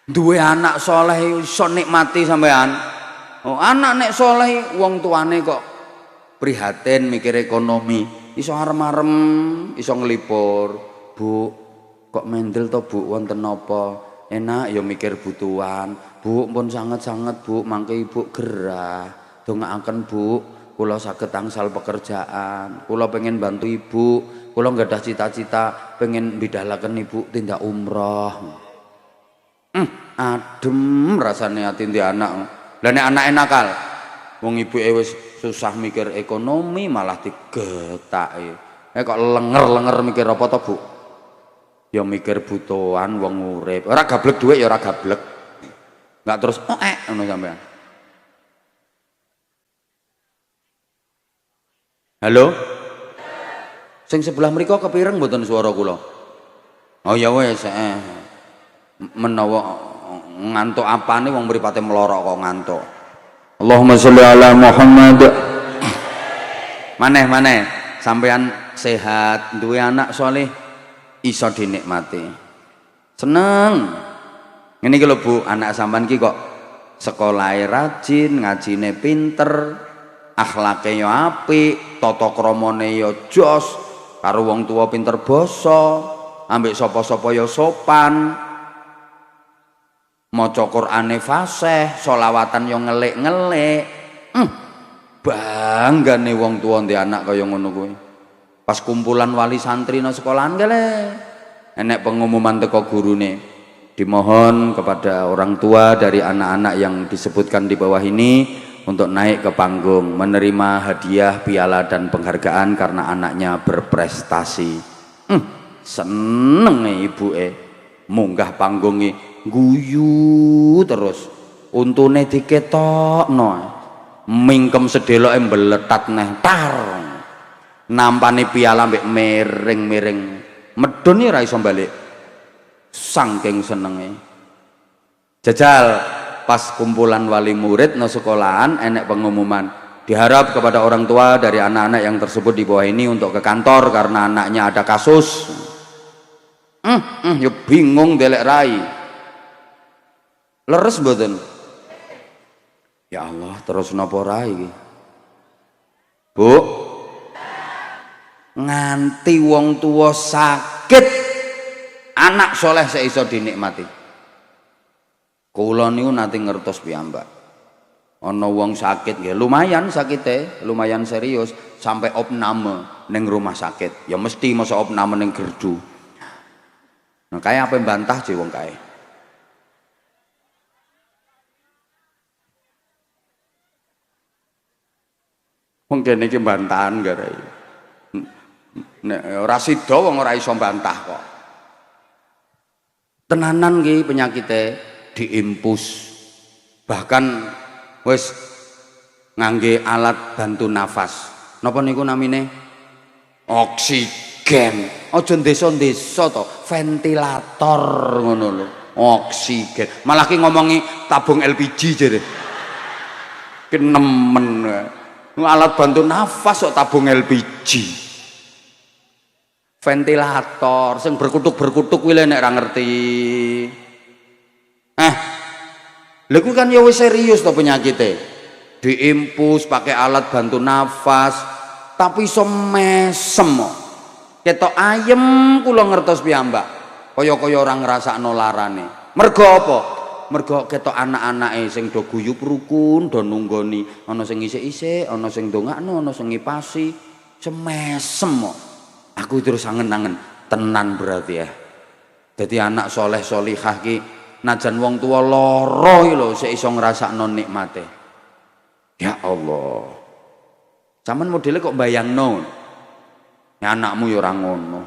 duwe anak soleh iso nikmati sampean. Oh, anak nek soleh wong tuane kok prihatin mikir ekonomi, iso arem-arem, iso nglipur. Bu, kok mendel to Bu, wonten napa? Enak ya mikir butuhan. Bu, pun sanget-sanget Bu, mangke Ibu gerah. Dongaaken Bu, kula saged angsal pekerjaan. Kula pengen bantu Ibu. Kula nggadah cita-cita pengen bidhalaken Ibu tindak umroh. Adem rasane ati ndi anak. Lah nek anake nakal, wong ibuke wis susah mikir ekonomi malah digetake. Kok lenger-lenger mikir apa to, Bu? Ya mikir butuhan wong urip. Ora gablek dhuwit ya ora gablek. Enggak terus ngono sampean. Halo? Sing sebelah mriko kepireng mboten swara kula? Oh ya wis, menawa ngantuk apane wong mripate melorok kok ngantuk. Allahumma sholli ala Muhammad. Maneh sampean sehat, duwe anak soleh iso dinikmati. Seneng. Ngene iki lho Bu, anak sampean ki kok sekolahe rajin, ngajine pinter, akhlake yo apik, tata kramane yo jos, karo wong tua pinter basa, ambek sapa-sapa yo sopan. Maca Qur'ane fasih, sholawatan yo ngelik-ngelik. Banggane wong tua ndek anak kaya ngono kuwi. Pas kumpulan wali santri nang sekolahan kale, enek pengumuman teko gurune. Dimohon kepada orang tua dari anak-anak yang disebutkan di bawah ini untuk naik ke panggung menerima hadiah, piala dan penghargaan karena anaknya berprestasi. Seneng ibuke munggah panggunge guyu terus, untune diketokno, mingkem sedeloke mbeletat neh tar, nampani piala mbek miring-miring, medun ora iso balik, saking senenge. Jajal pas kumpulan wali murid no sekolahan enek pengumuman, diharap kepada orang tua dari anak-anak yang tersebut di bawah ini untuk ke kantor karena anaknya ada kasus. Ya bingung delek rai. Leres mboten? Ya Allah, terus napa rai iki? Bu, nganti wong tua sakit anak soleh seiso dinikmati. Kula niku nate ngertos piyambak. Ana wong sakit nggih, lumayan sakite, lumayan serius sampai opname ning rumah sakit. Ya mesti masa opname ning gerdu. Nah, kae apa bantah je wong kae. Wong kene iki bantahan garai. Nek ora sida wong ora iso bantah kok. Tenanan nggih penyakite diimpus. Bahkan wis ngangge alat bantu nafas. Napa niku namine? Oksigen. Aja desa-desa to, ventilator ngono lho. Oksigen. Malah ki ngomongi tabung LPG jere. Ki nemen. Alat bantu nafas kok tabung LPG. Ventilator sing berkutuk-berkutuk kuwi nek ora ngerti. Lha kuwi kan ya wis serius to penyakite. Diimpus pakai alat bantu nafas tapi iso mesem. Ketok ayem kula ngertos piyambak. Kaya-kaya ora ngrasakno larane. Mergo apa? Mergo ketok anak-anake sing do guyub rukun, do nunggoni, ana sing isik-isik, ana sing ndongakno, ana sing ngipasi, semesem kok. Aku terus angen-angen tenan berarti ya. Dadi anak soleh solihah ki najan wong tua lara iki lho sik iso ngrasakno nikmate. Ya Allah. Sampeyan modele kok bayangno. Ya anakmu ya ora ngono.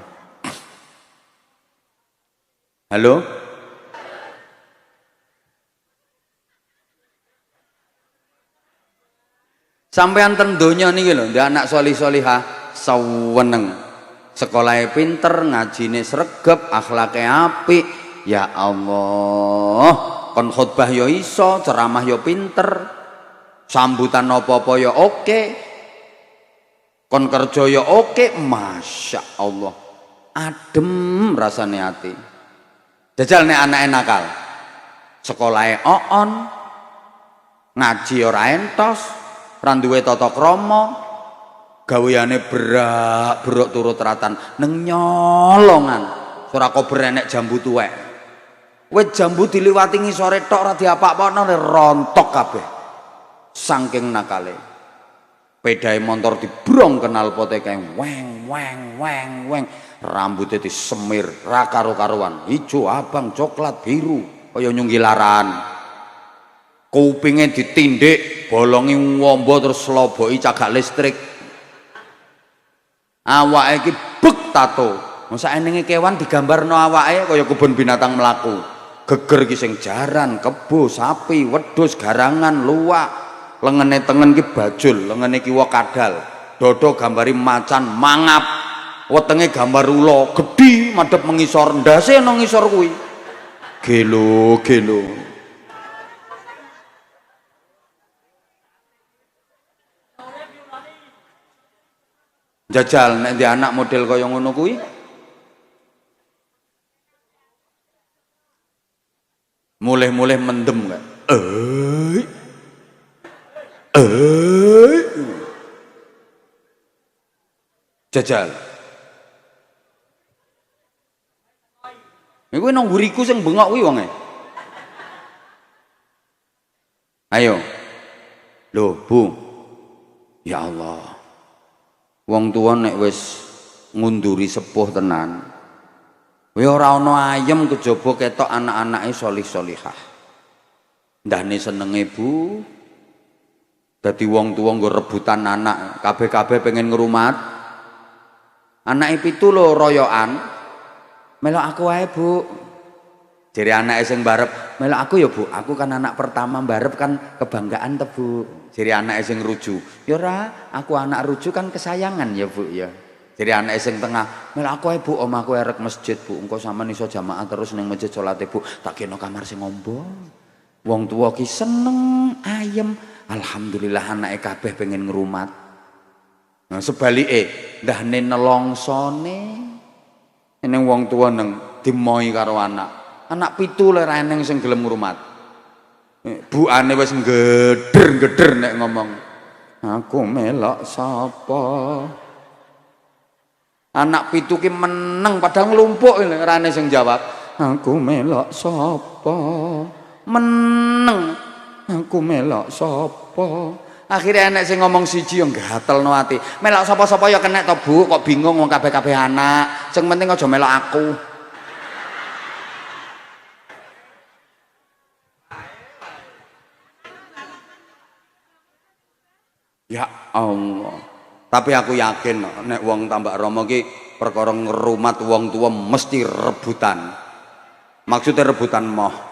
Halo? Sampeyan ten donya niki lho, ndek anak solih-solihah saweneng. Sekolahe pinter, ngajine sregep, akhlake apik. Ya Allah, kon khotbah ya iso, ceramah ya pinter. Sambutan apa-apa ya oke. Kon kerja ya oke, Masya Allah. Adem rasane ati. Jajal nek anake nakal. sekolahe oon, ngaji ora entos, ora duwe tata krama, gaweane berak-berok turut ratan neng nyolongan. Ora kober enek jambu tuwek. Wit jambu diliwati ngisore tok ora diapak-apakno rontok kabeh. Saking nakale. Pedae motor dibrong kenal pote kae weng weng weng weng. Rambutnya disemir ra karo-karuan, ijo, abang, coklat, biru, kaya nyunggilaran. Kupinge ditindik, bolongi wombo terus sloboki cagak listrik. Awake iki bek tato. Masa enenge kewan digambarno awake kaya kebun binatang melaku. Geger ki sing jaran, kebo, sapi, wedhus, garangan, luwak. Lengene tengen ki bajul, lengene kiwa kadal. Dodo gambari macan mangap. Wetenge gambar ula gedhi madhep mengisor, ndase ana ngisor kuwi. Gelo, gelo. Jajal nek ndek anak model kaya ngono kuwi. Mulih-mulih mendem kan. Jajal. Iku nang nguriku sing bengok kuwi wonge. Ayo. Loh, Bu. Ya Allah. Wong tuwa nek wis ngunduri sepuh tenan. Kuwi ora ana ayem kejaba ketok anak-anake sholih-sholihah. Ndahne senenge Bu. Dadi wong tuwa nggo rebutan anak, kabeh-kabeh pengen ngrumat. Anake 7 lho royokan. Melok aku wae Bu. Jere anake sing mbarep, melok aku ya Bu. Aku kan anak pertama mbarep kan kebanggaan te Bu. Jere anake sing ruju, ya ora, aku anak ruju kan kesayangan ya Bu ya. Jere anake sing tengah, melok aku wae Bu, omahku erek masjid Bu. Engko sampean iso jamaah terus ning masjid salate Bu. Tak kena kamar sing ngombo. Wong tuwa ki seneng, ayem. Alhamdulillah anake kabeh pengen ngrumat. Nah sebalike, ndahne nelongsone eneng wong tua neng dimoi karo anak. Anak 7 lho ra eneng sing gelem ngrumat. Buane wis ngeder-ngeder nek ngomong. Aku melok sapa? Anak 7 ki meneng padahal nglumpuk ra eneng sing jawab. Aku melok sapa? Meneng. Aku melok sapa? Akhirnya enek sing ngomong siji yang gatelno ati. Melok sapa-sapa ya kenek to Bu, kok bingung wong kabeh-kabeh anak. Sing penting aja melok aku. Ya Allah. Tapi aku yakin nek wong Tambak Rama ki perkara ngrumat wong tua mesti rebutan. Maksudnya rebutan moh.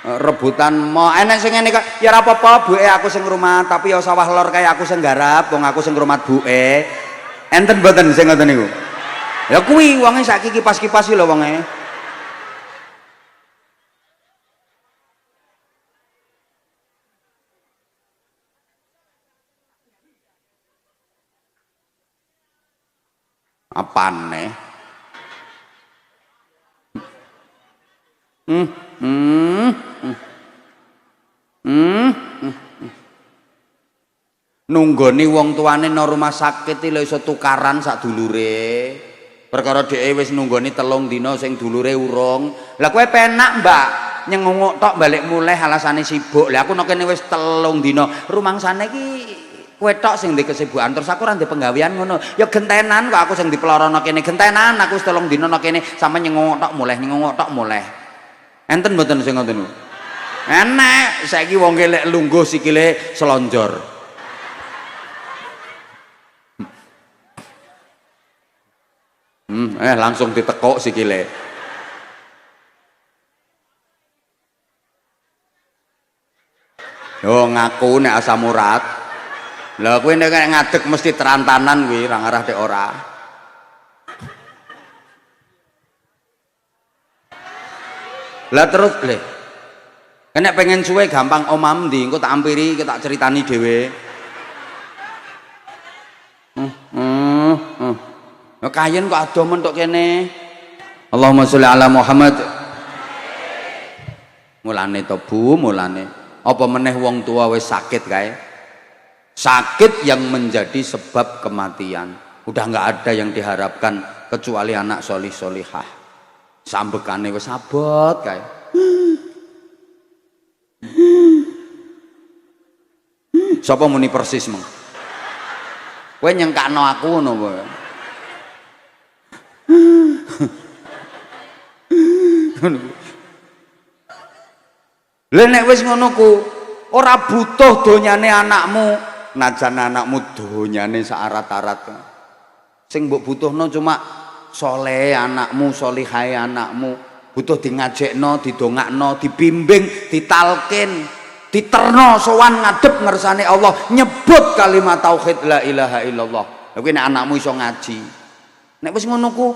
Rebutan mau enek sing ngene kok ya ora apa-apa buke aku sing ngrumat tapi ya sawah lor kaya aku sing garap wong aku sing ngrumat buke enten mboten sing ngoten niku ya kuwi wonge saiki kipas-kipas lho wonge apane nunggoni wong tuane nang rumah sakit lho iso tukaran sak dulure perkara dheke wis nunggoni 3 dina sing dulure urung lah kowe penak Mbak nyengunguk tok balik mulih alasane sibuk lah aku nang kene wis 3 dina rumangsane iki kowe tok sing ndek kesibukan terus aku ora ndek penggawean ngono ya gentenan kok aku sing diplorono kene gentenan aku wis 3 dina nang kene sampe nyengunguk tok mulih enten mboten sing ngoten niku enek saiki wong lek lungguh sikile selonjor langsung ditekuk sikile yo ngaku nek asam urat lha kowe nek ngadeg mesti terantanan kuwi ra ngarah dek ora lah terus le nek pengen suwe gampang omam ndi engko tak ampiri tak ceritani dhewe kayen kok ado mentok kene Allahumma sholli ala Muhammad Mulane to Bu, mulane apa meneh wong tua wis sakit kae. Sakit yang menjadi sebab kematian. Udah nggak ada yang diharapkan kecuali anak solih solihah. Sambekane wis abot kae. Sapa muni persis mong? Kowe nyengkakno aku ngono kowe. Lha nek wis ngono ku ora butuh donyane anakmu, najan anakmu donyane saarat-arat. Sing mbok butuhno cuma soleh anakmu, solihai anakmu, butuh di ngajekno, didongakno, dibimbing, ditalkin, diterno sowan ngadep ngersane Allah, nyebut kalimat tauhid la ilaha illallah. Lha kuwi nek anakmu iso ngaji. Nek wis ngono ku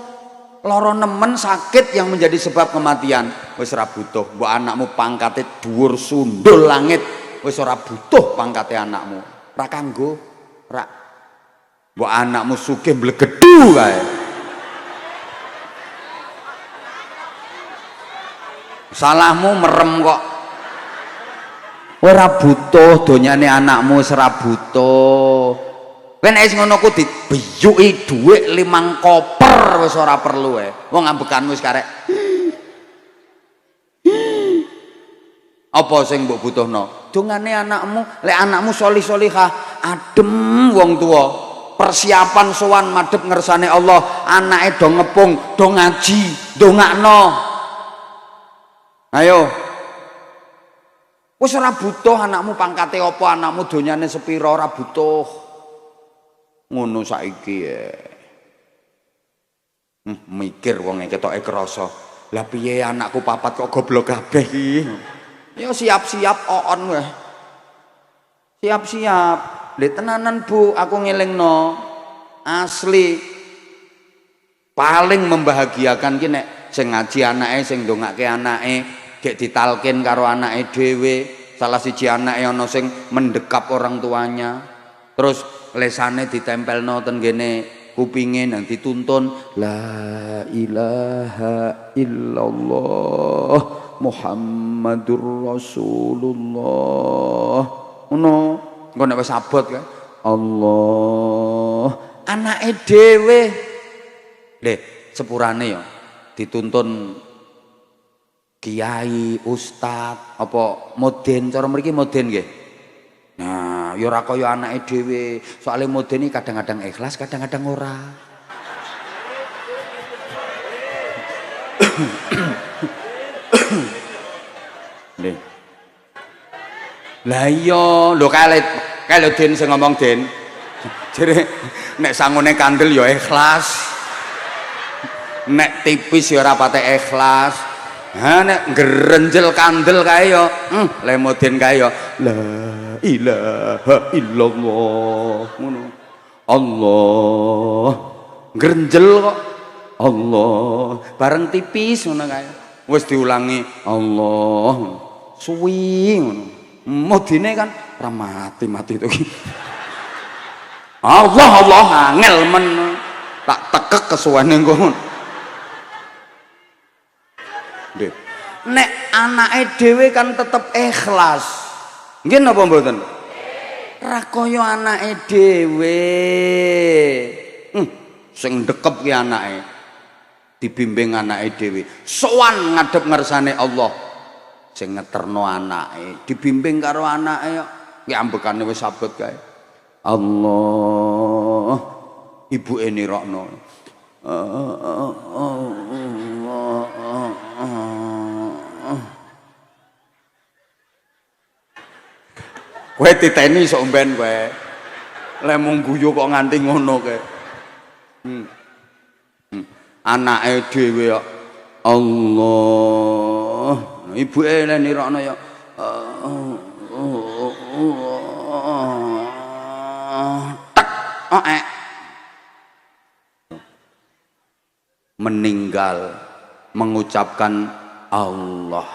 lara nemen sakit yang menjadi sebab kematian, wis ora butuh mbok anakmu pangkate dhuwur sundul langit, wis ora butuh pangkate anakmu. Ora kanggo, ora. Mbok anakmu sugih mblegedu kae. Salahmu merem kok. Ora butuh donyane anakmu, ora butuh. Kowe nek wis ngono ku dibeyuki dhuwit 5 koper wis ora perlu wong ambekanmu wis karek. Apa sing mbok butuhno? Dongane anakmu, lek anakmu solih-solihah, adem wong tua. Persiapan sowan madhep ngersane Allah, anake do ngepung, do ngaji, ndongakno. Ayo. Wis ora butuh anakmu pangkate apa, anakmu donyane sepira, ora butuh. Ngono saiki mikir wong ketoke krasa. Lah piye anakku papat kok goblok kabeh iki? Ya siap-siap oon wae. Siap-siap. Lha tenanan Bu, aku ngelingno. Asli paling membahagiakan ki nek sing ngaji anake, sing ndongake anake, gek ditalkin karo anake dhewe. Salah siji anake ana sing mendekap orang tuanya. Terus lesane ditempelno ten gene kupinge nang dituntun la ilaha illallah Muhammadur Rasulullah. Ngono, engko nek wis abot kae Allah anake dhewe. Lho, sepurane ya dituntun kiai, ustad, apa moden, cara mriki moden nggih. Nah, ya ora kaya anake dhewe. Soale modene kadang-kadang ikhlas, kadang-kadang ora. Nih. Lah iya, lho kae Den sing ngomong Den. Jere nek sangune kandel ya ikhlas. Nek tipis ya ora pate ikhlas. Ha nek ngrenjel kandel kae ya, le moden kae ya la ilaha illallah ngono. Allah ngrenjel kok Allah bareng tipis ngono kae. Wis diulangi Allah suwi ngono. Modine kan ora mati-mati to iki. Allah angel men tak tekek kesuwane ngono. Nek anake dhewe kan tetep ikhlas. Nggih napa mboten? Ra kaya anake dhewe. Sing dekep ki anake. Dibimbing anake dhewe. Sowan ngadep ngersane Allah. Sing ngeterno anake, dibimbing karo anake kok. Ki ambekane wis abot kae. Allah ibuke nirokno. Kowe titeni sok mben kowe. Lek mung guyu kok nganti ngono kowe. Anake dhewe kok Allah. Ibuke lek nirokno ya tek meninggal mengucapkan Allah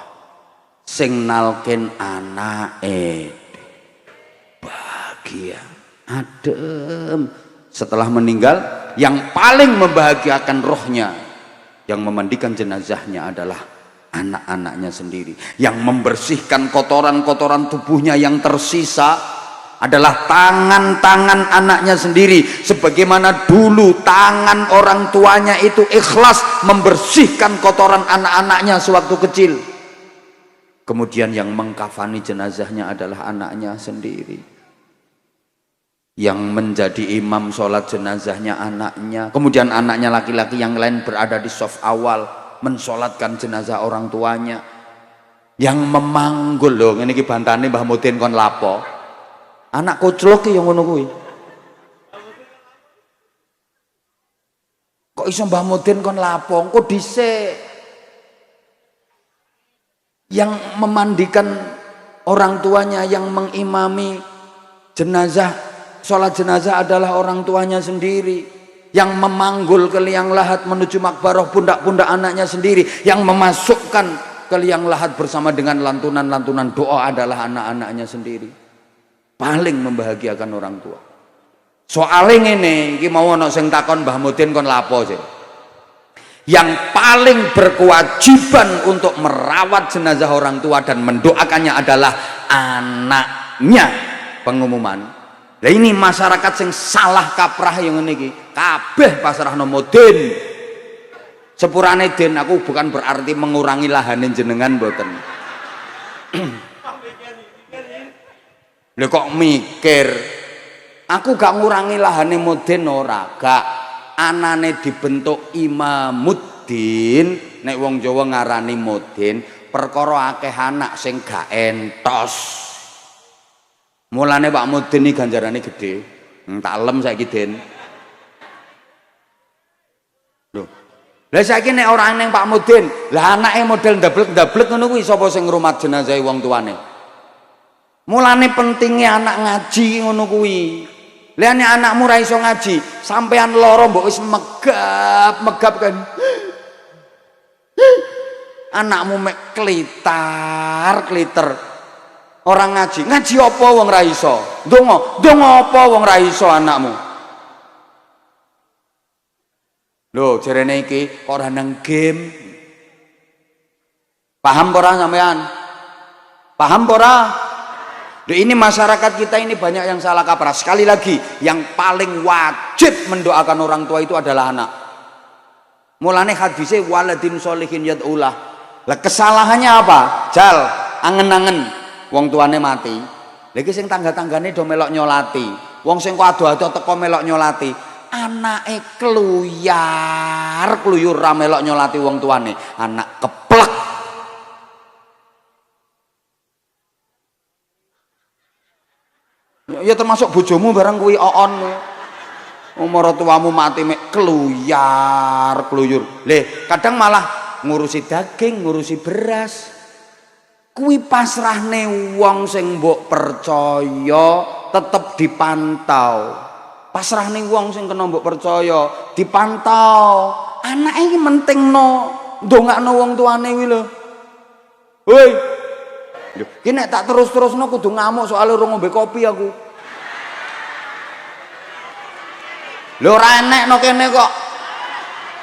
sing nalken anake bahagia adem. Setelah meninggal yang paling membahagiakan rohnya yang memandikan jenazahnya adalah anak-anaknya sendiri. Yang membersihkan kotoran-kotoran tubuhnya yang tersisa adalah tangan-tangan anaknya sendiri, sebagaimana dulu tangan orang tuanya itu ikhlas membersihkan kotoran anak-anaknya sewaktu kecil. Kemudian yang mengkafani jenazahnya adalah anaknya sendiri, yang menjadi imam sholat jenazahnya anaknya. Kemudian anaknya laki-laki yang lain berada di saf awal mensolatkan jenazah orang tuanya. Yang memanggul loh, ini bantane Mbah Mudin kon lapo, anak koclok yang ngono kuwi. Kok iso Mbah Mudin kon lapo? Engko dhisik. Yang memandikan orang tuanya, yang mengimami jenazah, sholat jenazah adalah orang tuanya sendiri. Yang memanggul ke liang lahat menuju makbarah pundak-pundak anaknya sendiri. Yang memasukkan ke liang lahat bersama dengan lantunan-lantunan doa adalah anak-anaknya sendiri. Paling membahagiakan orang tua. Soalnya ini mau ono sing takon Mbah Mudin kon lapo sih. Yang paling berkewajiban untuk merawat jenazah orang tua dan mendoakannya adalah anaknya. Pengumuman. Nah ini masyarakat sing salah kaprah yang ini kabeh pasrahno Mudin. Sepurane Den, aku bukan berarti mengurangi lahanin jenengan mboten. Lho kok mikir? Aku gak ngurangi lahane Mudin ora, gak. Anane dibentuk Imamuddin, nek wong Jawa ngarani Mudin, perkara akeh anak sing gak entos. Mulane Pak Mudin iki ganjarane gede. Tak lem saiki Den. Lho. Lah saiki nek ora ning Pak Mudin, lah anake model ndablek-ndablek ngono kuwi sapa sing ngrumat jenazah wong tuane? Mulane pentingnya anak ngaji ngono kuwi. Lah nek anakmu ra iso ngaji, sampean lara mbok wis megap kan. Anakmu mek klitar-kliter. Orang ngaji apa wong ra iso? Ndonga apa wong ra iso anakmu? Lho, jarene iki kok ora nang game. Paham ora sampean? Paham ora? Ini masyarakat kita ini banyak yang salah kaprah. Sekali lagi, yang paling wajib mendoakan orang tua itu adalah anak. Mulane hadisnya waladin sholihin yad'ulah. Lah kesalahannya apa? Jal, angen-angen wong tuane mati. Lagi sing tangga-tanggane do melok nyolati. Wong sing ado-ado teko melok nyolati. Anake kluyur ra melok nyolati wong tuane. Anak keplek. Ya termasuk bojomu barang kuwi oon. Umur tuamu mati mek kluyur. Le, kadang malah ngurusi daging, ngurusi beras. Kuwi pasrahne wong sing mbok percaya tetep dipantau. Pasrahne wong sing kena mbok percaya dipantau. Anake iki mentingno ndongakno wong tuane kuwi lho. Hoi. Ki nek tak terus-terusno kudu ngamuk soal urung ngombe kopi aku. Lho ora enekno kene kok.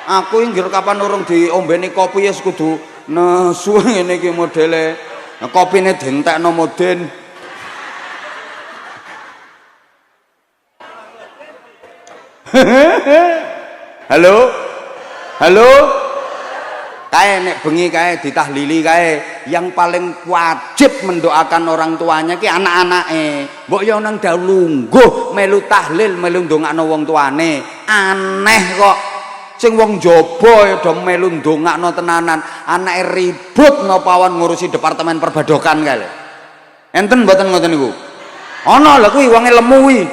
Aku inggir kapan urung diombeni kopi ya kudu nesu ngene iki modele. Nah, kopine dientekno Mudin. Halo? Halo? Kae nek bengi kae ditahlili kae, yang paling wajib mendoakan orang tuanya ki anak-anake. Mbok yo nang lungguh melu tahlil, melu ndongakno wong tuane. Aneh kok. Sing wong jaba ya do melu ndongakno tenanan, anake ribut ngopawan ngurusi departemen perbadokan kae. Enten mboten ngoten niku? Ana lho kuwi wonge lemu kuwi.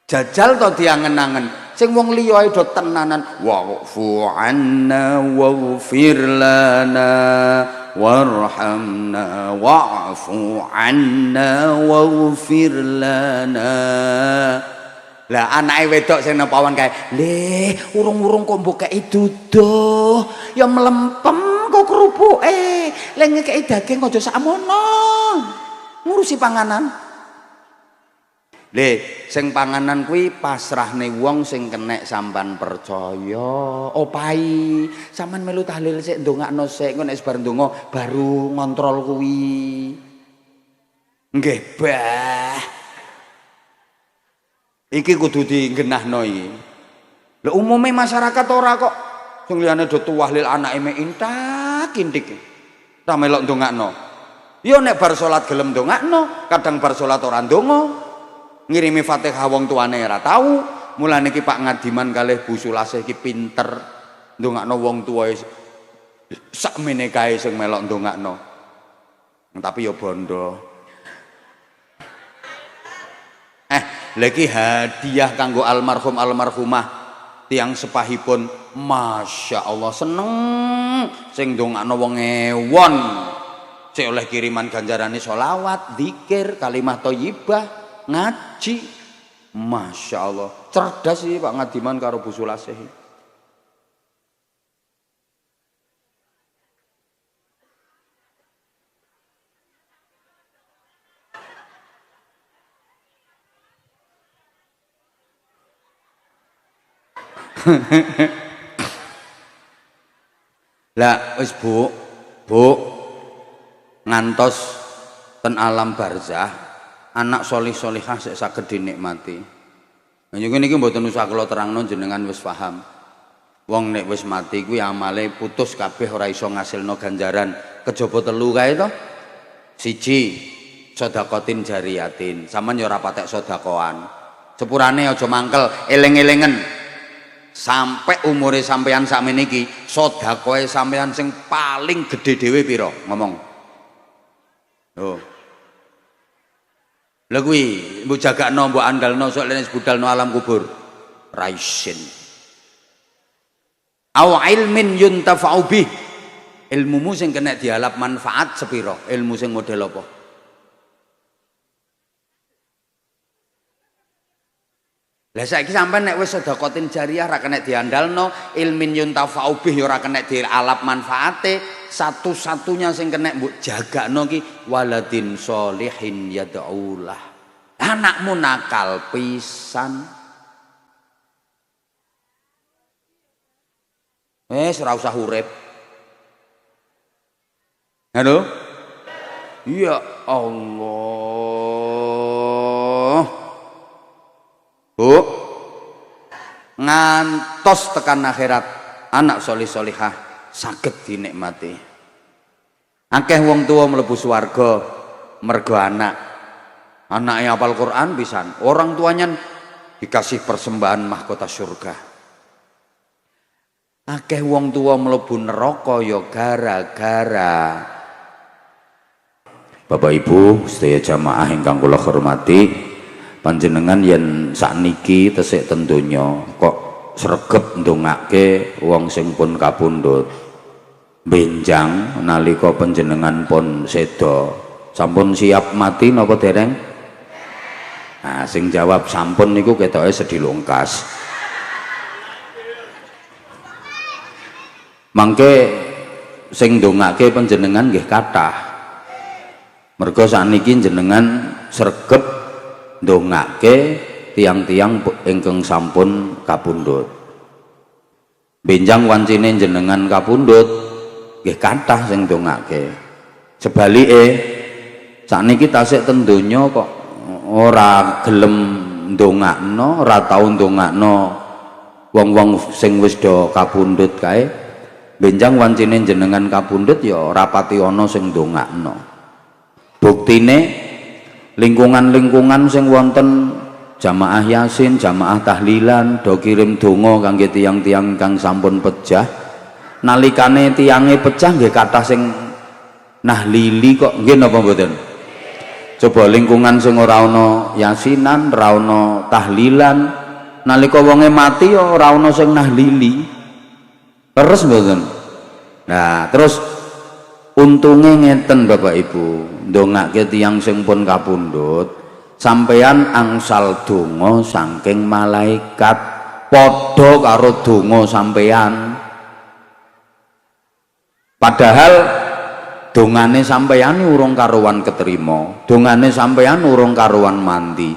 Jajal to diangen-angen. Sing wong liya ae do tenanan wa'fu 'anna waghfir lana warhamna wa'fu 'anna waghfir lana. Lah anake wedok sing nang pawon kae, "Le, urung-urung kok mbok kei duduh, ya melempem kok kerupuke. Lek ngekei daging aja sakmono. Ngurusi panganan." Le sing panganan kuwi pasrahne wong sing kenek sampan percaya. Opahi sampean melu tahlil sik ndongakno sik engko nek bar ndonga baru ngontrol kuwi. Nggih, Bah. Iki kudu digenahno iki. Lha umume masyarakat ora kok. Sing liyane do tahlil anake mek intak-intik. Ta melok ndongakno. Ya nek bar salat gelem ndongakno, kadang bar salat ora ndonga. Ngirimi Fatihah wong tuane ora tau. Mulane iki Pak Ngadiman kalih Bu Sulasih iki pinter ndongakno wong tuwae sakmene kae sing melok ndongakno. Tapi ya bondo. Lha iki hadiah kanggo almarhum almarhumah tiang sepahipun, Masya Allah seneng sing ndongakno wong ewon sing oleh kiriman ganjarane sholawat, zikir, kalimat thayyibah, ngaji. Masya Allah cerdas sih Pak Ngadiman karo Bu Sulasih. Lah wis Bu ngantos ten alam barzah anak solih solihah sik saged dinikmati. Njenengan niki mboten usah kula terangno jenengan wis paham. Wong nek wis mati kuwi amale putus kabeh ora iso ngasilno ganjaran kejaba telu kae to. Siji sedekatin jariyatin. Sampeyan ya ora patek sedekahan. Sepurane aja mangkel, eling-elingen. Sampai umure sampean sakmene iki sedekahe sampean sing paling gede dhewe pira ngomong. Oh. Lha kuwi mbok jagakno mbok andalno sok lene budalno alam kubur. Raisin. Au ilmin yuntafa'u bih. Ilmumu sing kena dialap manfaat sepira? Ilmu sing model apa? Lah saiki sampean nek wis sedekatin jariyah ora kena diandalno, ilmin yuntafa'u bih ora kena dialap manfaate, satu-satunya sing kena mbok jagakno ki waladin sholihin yad'ulah. Anakmu nakal pisan. Wis ora usah urip. Halo? Ya Allah. Bu, ngantos tekan akhirat anak solih solihah saged dinikmati. Akeh wong tua mlebu swarga mergo anaknya hafal Quran pisan, orang tuanya dikasih persembahan mahkota surga. Akeh wong tua mlebu neraka ya gara-gara Bapak Ibu sedaya jamaah ingkang kula hormati, panjenengan yen sakniki tesih ten donya kok sregep ndongake wong sing pun kapundhut. Benjang nalika panjenengan pun seda, sampun siap mati napa dereng? Nah, sing jawab sampun niku ketoke sedhi lungkas. Mangke sing ndongake panjenengan nggih kathah. Mergo sakniki jenengan sregep ndongake tiang-tiang ingkang sampun kapundhut. Benjang wancine jenengan kapundhut nggih kathah sing ndongake. Sebalike sakniki tasik ten donya kok ora gelem ndongakno, ora tau ndongakno wong-wong sing wis do kapundhut kae. Benjang wancine jenengan kapundhut ya ora pati ana sing ndongakno. Buktine lingkungan-lingkungan sing wonten jamaah yasin, jamaah tahlilan do kirim donga kangge tiang-tiang kang sampun pejah. Nalikane tiange pecah nggih kathah sing nahlili kok nggih napa mboten? Coba lingkungan sing ora ana yasinan, ora ana tahlilan, nalika wonge mati ya ora ana sing nahlili. Terus mboten? Nah, terus untunge ngeten Bapak Ibu, ndongake tiyang sing pun kapundhut, sampeyan angsal donga saking malaikat padha karo donga sampeyan. Padahal dongane sampeyan urung karuan ketrima, dongane sampeyan urung karuan mandi.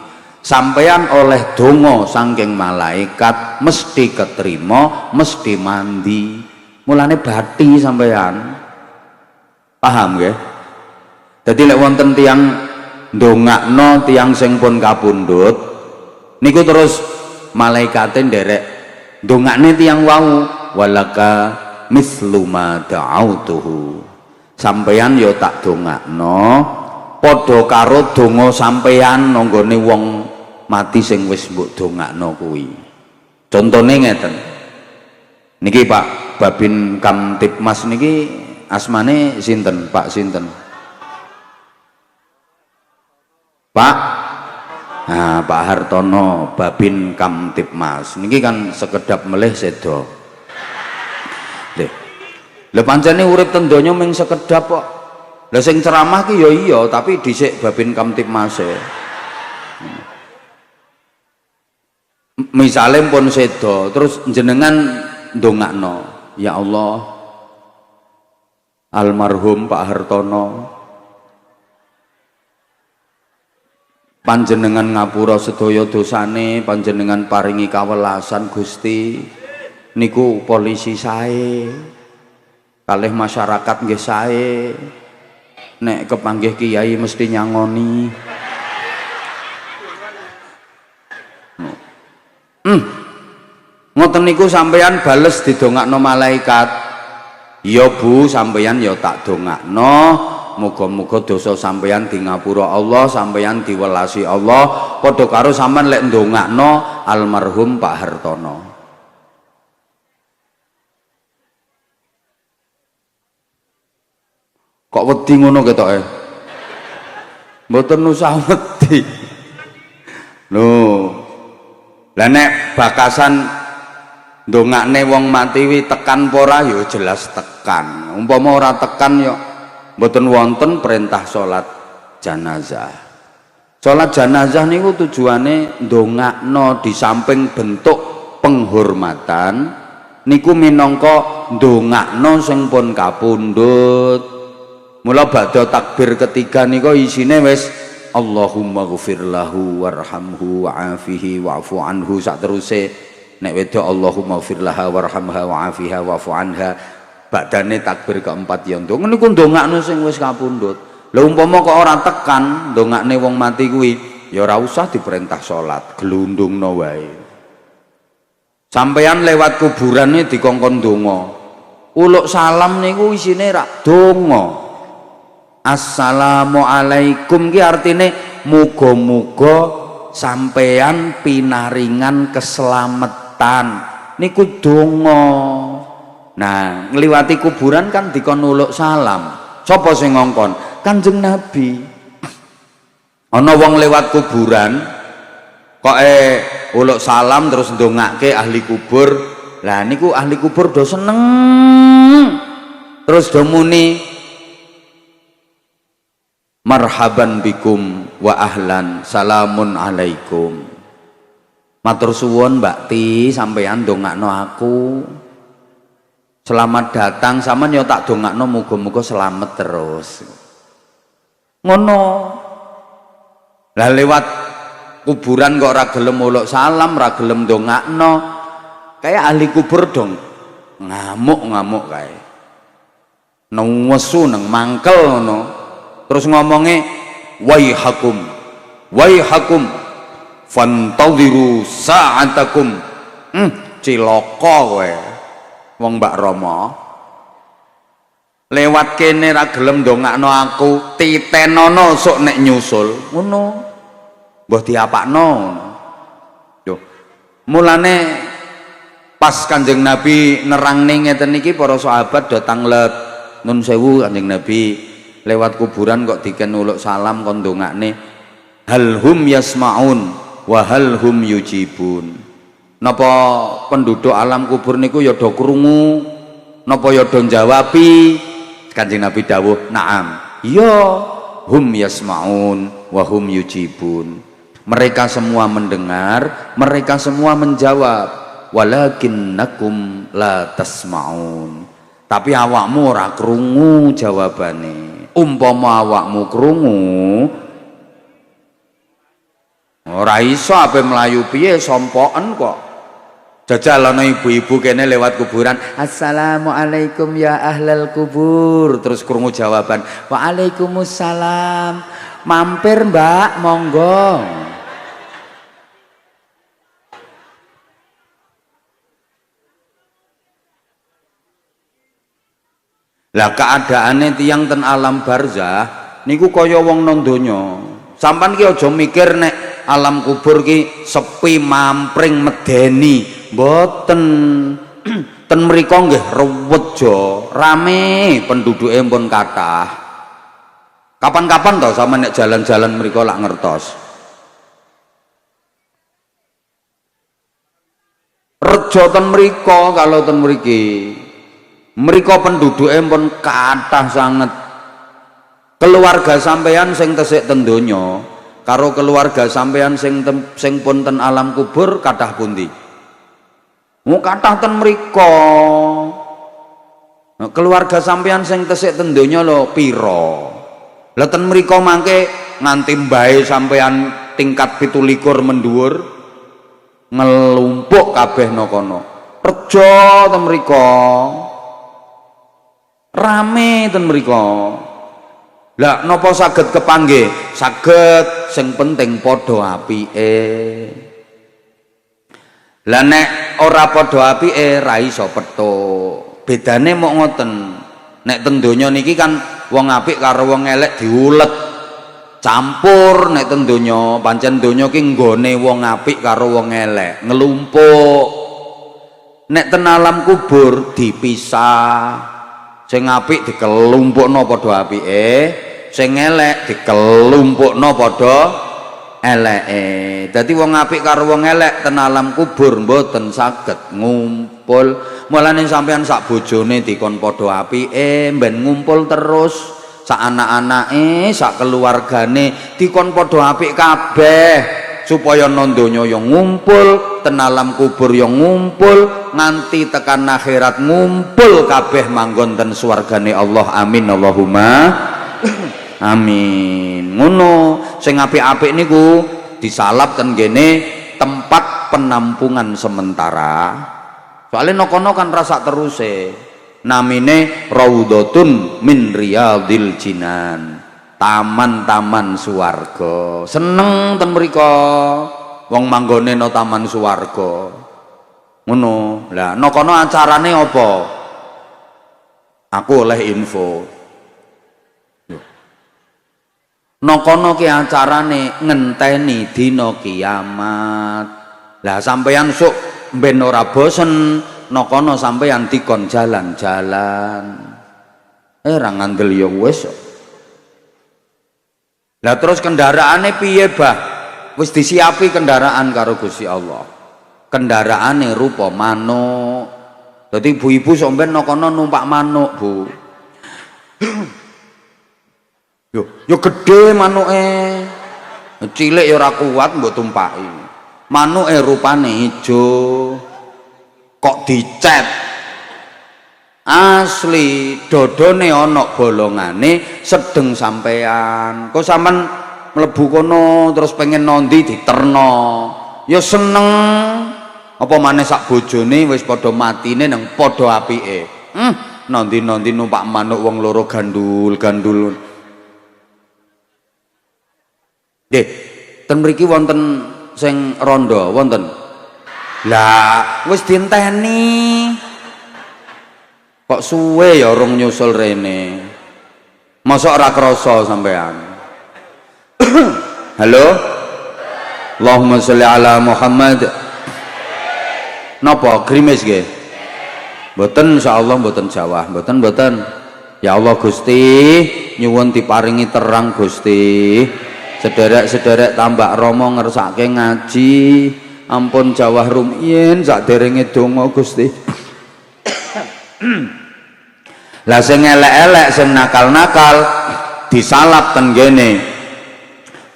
sampeyan oleh donga saking malaikat mesti keterima, mesti mandi. Mulane bati sampeyan. Paham nggih? Dadi lek wonten tiyang ndongakno tiyang sing pun kapundhut niku terus malaikate nderek ndongakne tiyang wau, walaka mislu ma da'autuhu. Sampeyan ya tak dongakno padha karo donga sampeyan nanggone wong mati sing wis mbok dongakno kuwi. Contone ngeten. Niki Pak Babin Kamtibmas niki asmane sinten? Pak sinten? Pak nah, Pak Hartono Babin Kamtibmas niki kan sekedap melih sedo. Lha pancene urip ten donya mung sekedap kok. Lah sing ceramah ki ya iya, tapi dhisik Babin Kamtibmas e. Misale pun sedo, terus jenengan ndongakno, ya Allah, almarhum Pak Hartono panjenengan ngapura sedaya dosane, panjenengan paringi kawelasan Gusti. Niku polisi sae, kalih masyarakat nggih sae, nek kepanggih kiai mesti nyangoni. Ngoten niku sampeyan bales didongakno malaikat. Ya Bu, sampeyan ya tak dongakno. Muga-muga dosa sampeyan di ngapura Allah, sampeyan diwelasi Allah, padha karo sampean lek ndongakno almarhum Pak Hartono. Kok wedi ngono ketoke? Mboten usah wedi. Lho. Lah nek bakasan ndongakne wong mati wi tekan apa ora ya jelas tekan. Umpama ora tekan ya mboten wonten perintah salat jenazah. Salat jenazah niku tujuane ndongakno di samping bentuk penghormatan niku minangka ndongakno sing pun kapundhut. Mula badhe takbir ketiga niku isine wis Allahumma ghfir lahu warhamhu wa'afihi wa'fu anhu sak teruse. Nek wedok Allahumma ghfir laha warhamha wa'afiha wa'fu anha. Badane takbir keempat ya ndonga niku ndongakno sing wis kapundhut. Lha umpama kok ora tekan ndongakne wong mati kuwi ya ora usah diperintah salat, glundungno wae. Sampeyan lewat kuburane dikongkon donga. Uluk salam niku isine rak donga. Assalamualaikum ki artine muga-muga sampeyan pinaringan keselamatan. Niku donga. Nah, ngliwati kuburan kan dikon uluk salam. Sapa sing ngongkon? Kanjeng Nabi. Ana wong lewat kuburan kok uluk salam terus ndongake ahli kubur. Lah niku ahli kubur do seneng. Terus do muni marhaban bikum wa ahlan salamun alaikum. Matur suwun Mbak Ti sampeyan ndongakno aku. Selamat datang, sampean yo tak dongakno muga-muga selamat terus. Ngono. Lah lewat kuburan kok ora gelem uluk salam, ora gelem dongakno. Kayak ahli kubur dong. Ngamuk-ngamuk kae. Nesu nang mangkel ngono. Terus ngomongnya waihakum. Waihakum fantadhiru sa'atakum. Cilaka kowe. Wong Mbak Rama lewat kene ra gelem ndongakno aku, titenono sok nek nyusul ngono mbah diapakno ngono. Yo mulane pas Kanjeng Nabi nerangne ngeten niki para sahabat do tanglet nun sewu Kanjeng Nabi lewat kuburan kok diken uluk salam kon ndongakne hal hum yasmaun wa hal hum yujibun. Napa penduduk alam kubur niku ya do krungu, napa ya do njawabi? Kanjeng Nabi dawuh, "Na'am." Iya, hum yasmaun wa hum yujibun. Mereka semua mendengar, mereka semua menjawab. Walakinnakum la tasmaun. Tapi awakmu ora krungu jawabane. Umpama awakmu krungu, Ora iso ape mlayu piye sompoken kok. Jajal ana ibu-ibu kene lewat kuburan, "Assalamualaikum ya ahlal kubur." Terus krungu jawaban, "Waalaikumsalam. Mampir, Mbak, monggo." Lah keadaane tiyang ten alam barzah niku kaya wong nang donya. Sampan ki aja mikir nek alam kubur ki sepi mampring medeni. Mboten. Ten mriko nggih rewejo, rame penduduke pun kathah. Kapan-kapan to sama nek jalan-jalan mriko lak ngertos. Rejo ten mriko kalau ten mriki. Mriko penduduke pun kathah sanget. Keluarga sampeyan sing tesik ten donya karo keluarga sampeyan sing pun ten alam kubur kathah pundi? Mu kathah ten mriko. Nah, keluarga sampeyan sing tesik ten donya lho pira? Lah ten mriko mangke nganti mbae sampeyan tingkat 17 mendhuwur ngelumpuk kabeh kono. Rejo ten mriko. Rame ten mriko. Lah napa saged kepanggih? Saged, sing penting padha apike. Lah nek ora padha apike ra iso petuk. Bedane mok ngoten. Nek ten donya niki kan wong apik karo wong elek diulet. Campur nek ten donya, pancen donya ki nggone wong apik karo wong elek, ngelumpuk. Nek ten alam kubur dipisah. Sing apik dikelumpukno padha apike, sing elek dikelumpukno padha eleke. Dadi wong apik karo wong elek ten alam kubur mboten saged ngumpul. Mulane sampeyan sak bojone dikon padha apike, ben ngumpul terus. Sak anak-anake, sak keluargane dikon padha apik kabeh supaya nang donya yo ngumpul, ten alam kubur yo ngumpul, nganti tekan akhirat ngumpul kabeh manggon ten swargane Allah. Amin Allahumma amin. Ngono sing apik-apik niku disalap ten gene tempat penampungan sementara. Soalnya nokono kan rasa teruse. Namine raudhatun min riyadil jinan. Taman-taman swarga. Seneng ten mriko wong manggone no taman swarga. Ngono. Lah no kono acarane apa? Aku oleh info. No kono ki acarane ngenteni dina kiamat. Lah sampeyan sok ben ora bosen no kono sampeyan dikon jalan-jalan. Ra ngandel ya wis. Lah terus kendaraane piye, Bah? Wis disiapi kendaraan karo Gusti Allah. Kendaraane rupa manuk. Dadi ibu-ibu sampeyan kono numpak manuk, Bu. Yo gedhe manuke. Cilik ya ora kuat mbok tumpaki. Manuke rupane ijo. Kok dicet. Asli dodone ana bolongane sedeng sampean. Kok sampean mlebu kono terus pengen nondi diterno. Ya seneng. Apa maneh sak bojone wis padha matine nang padha apike. Nondi-nondi numpak manuk wong loro gandul-gandul. Nggih, ten mriki wonten sing rondo wonten. Lah, wis dienteni. Kok suwe ya rong nyusul rene. Mosok ora krasa sampean. Halo? Allahumma sholli ala Muhammad. Napa grimis nggih? Mboten insyaallah mboten jawah, mboten. Ya Allah Gusti, nyuwun diparingi terang Gusti. Sederek-sederek tambak romo ngersake ngaji. Ampun jawah rumiyin saderenge donga Gusti. Lah sing elek-elek sing nakal-nakal disalap ten gene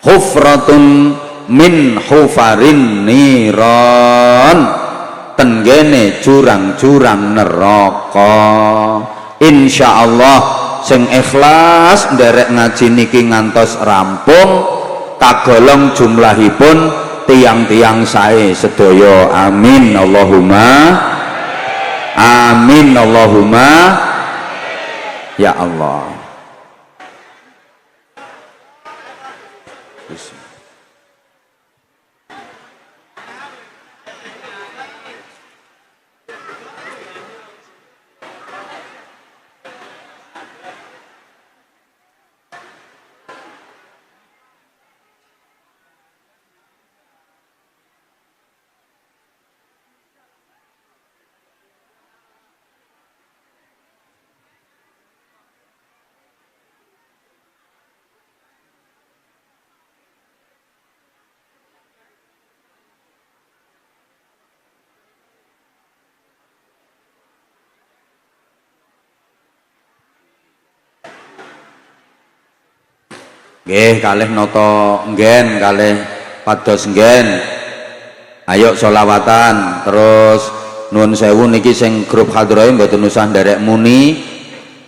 hufratun min hufarin niron ten gene jurang-jurang neraka. Insyaallah sing ikhlas nderek ngaji niki ngantos rampung kagolong jumlahipun tiang-tiang sae sedaya. Amin Allahumma amin Allahumma ya Allah. Nggih kalih nata nggen kalih pados nggen. Ayo sholawatan terus nuwun sewu niki sing grup hadrohe mboten usah nderek muni,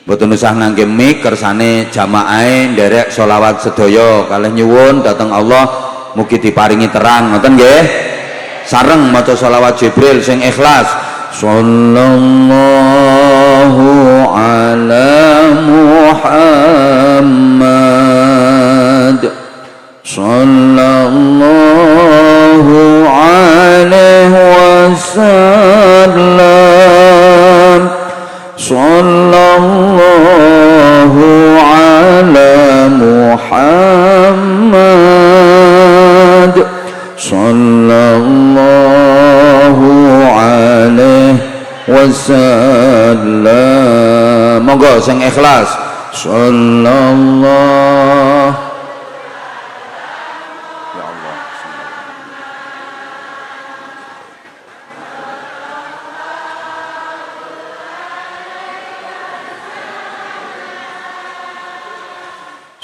mboten usah ngangge mic, kersane jamaahe nderek sholawat sedaya kalih nyuwun dhateng Allah mugi diparingi terang ngoten nggih. Sareng maca sholawat Jibril sing ikhlas. Sallallahu ala Muhammad sallallahu alaihi wasallam sallallahu ala Muhammad sallallahu alaihi wasallam. Monggo sing ikhlas. Sallallahu ya Allah.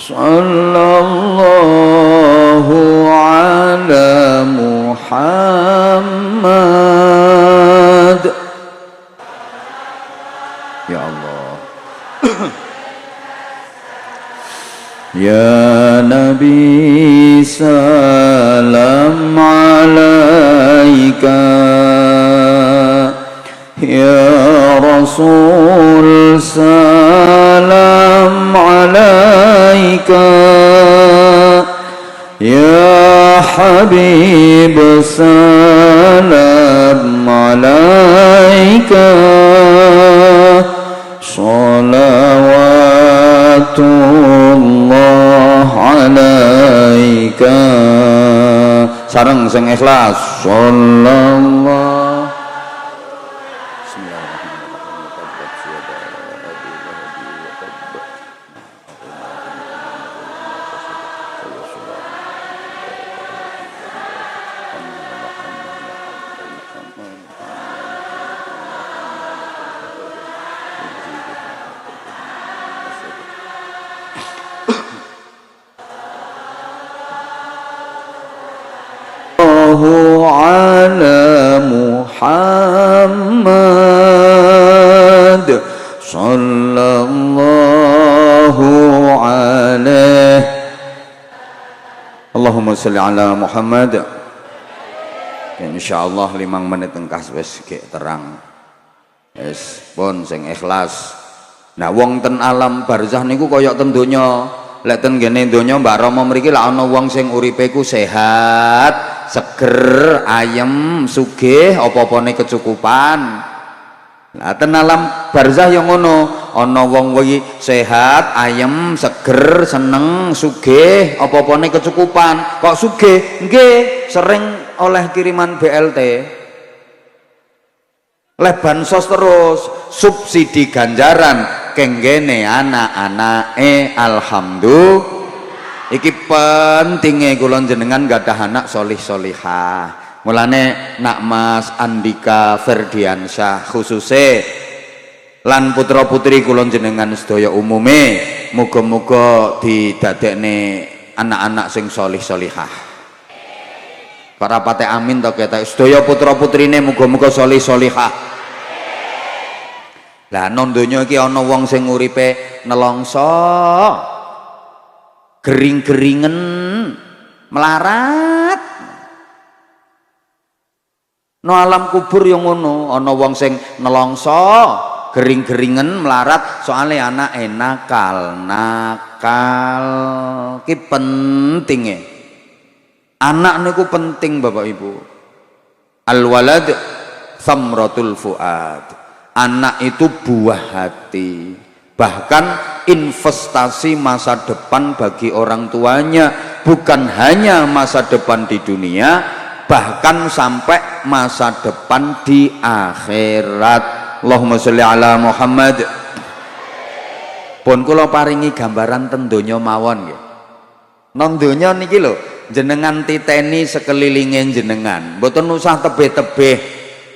Sallallahu ala Muhammad ya Allah. Ya Nabi salam alaika, ya Rasul salam alaika, ya Habib salam alaika, salawatullah alaika. Sareng sing ikhlas. Sallallahu ala Muhammad sallallahu alaihi. Allahumma sholli ala Muhammad. Insyaallah 5 menit engkas wis terang. Wis pun sing ikhlas. Nah wong ten alam barzah niku kaya ten donya. Lek ten ngene donya Mbak Rama mriki lak ana wong sing uripe ku sehat, seger, ayem, sugih, apa-apane kecukupan. Nah ten alam barzah yang ngono, ana wong kuwi sehat, ayem, seger, seneng, sugih, apa-apane kecukupan. Kok sugih? Nggih, sering oleh kiriman BLT. Leh bansos terus, subsidi ganjaran kenggene anak-anake. Alhamdulillah. Iki pentinge kula jenengan gadah anak solih-solihah. Mulane nak Mas Andika Ferdiansyah khususe lan putra-putri kula jenengan sedaya umume muga-muga didadekne anak-anak sing solih-solihah. Para pate amin to ketok sedaya putra-putrine muga-muga solih-solihah. Lah nang donya iki ana wong sing uripe nelongso, gering-geringen, melarat. No alam kubur yang ngono, ana wong sing nelongso gering-geringen melarat soalnya anak nakal ki pentinge anak niku penting Bapak Ibu. Al walad thamratul fuad, anak itu buah hati, bahkan investasi masa depan bagi orang tuanya, bukan hanya masa depan di dunia, bahkan sampai masa depan di akhirat. Allahumma sholli ala Muhammad. Pun kula paringi gambaran ten donya mawon nggih. Nang donya niki lho, jenengan titeni sekelilinge jenengan, mboten usah tebeh-tebeh.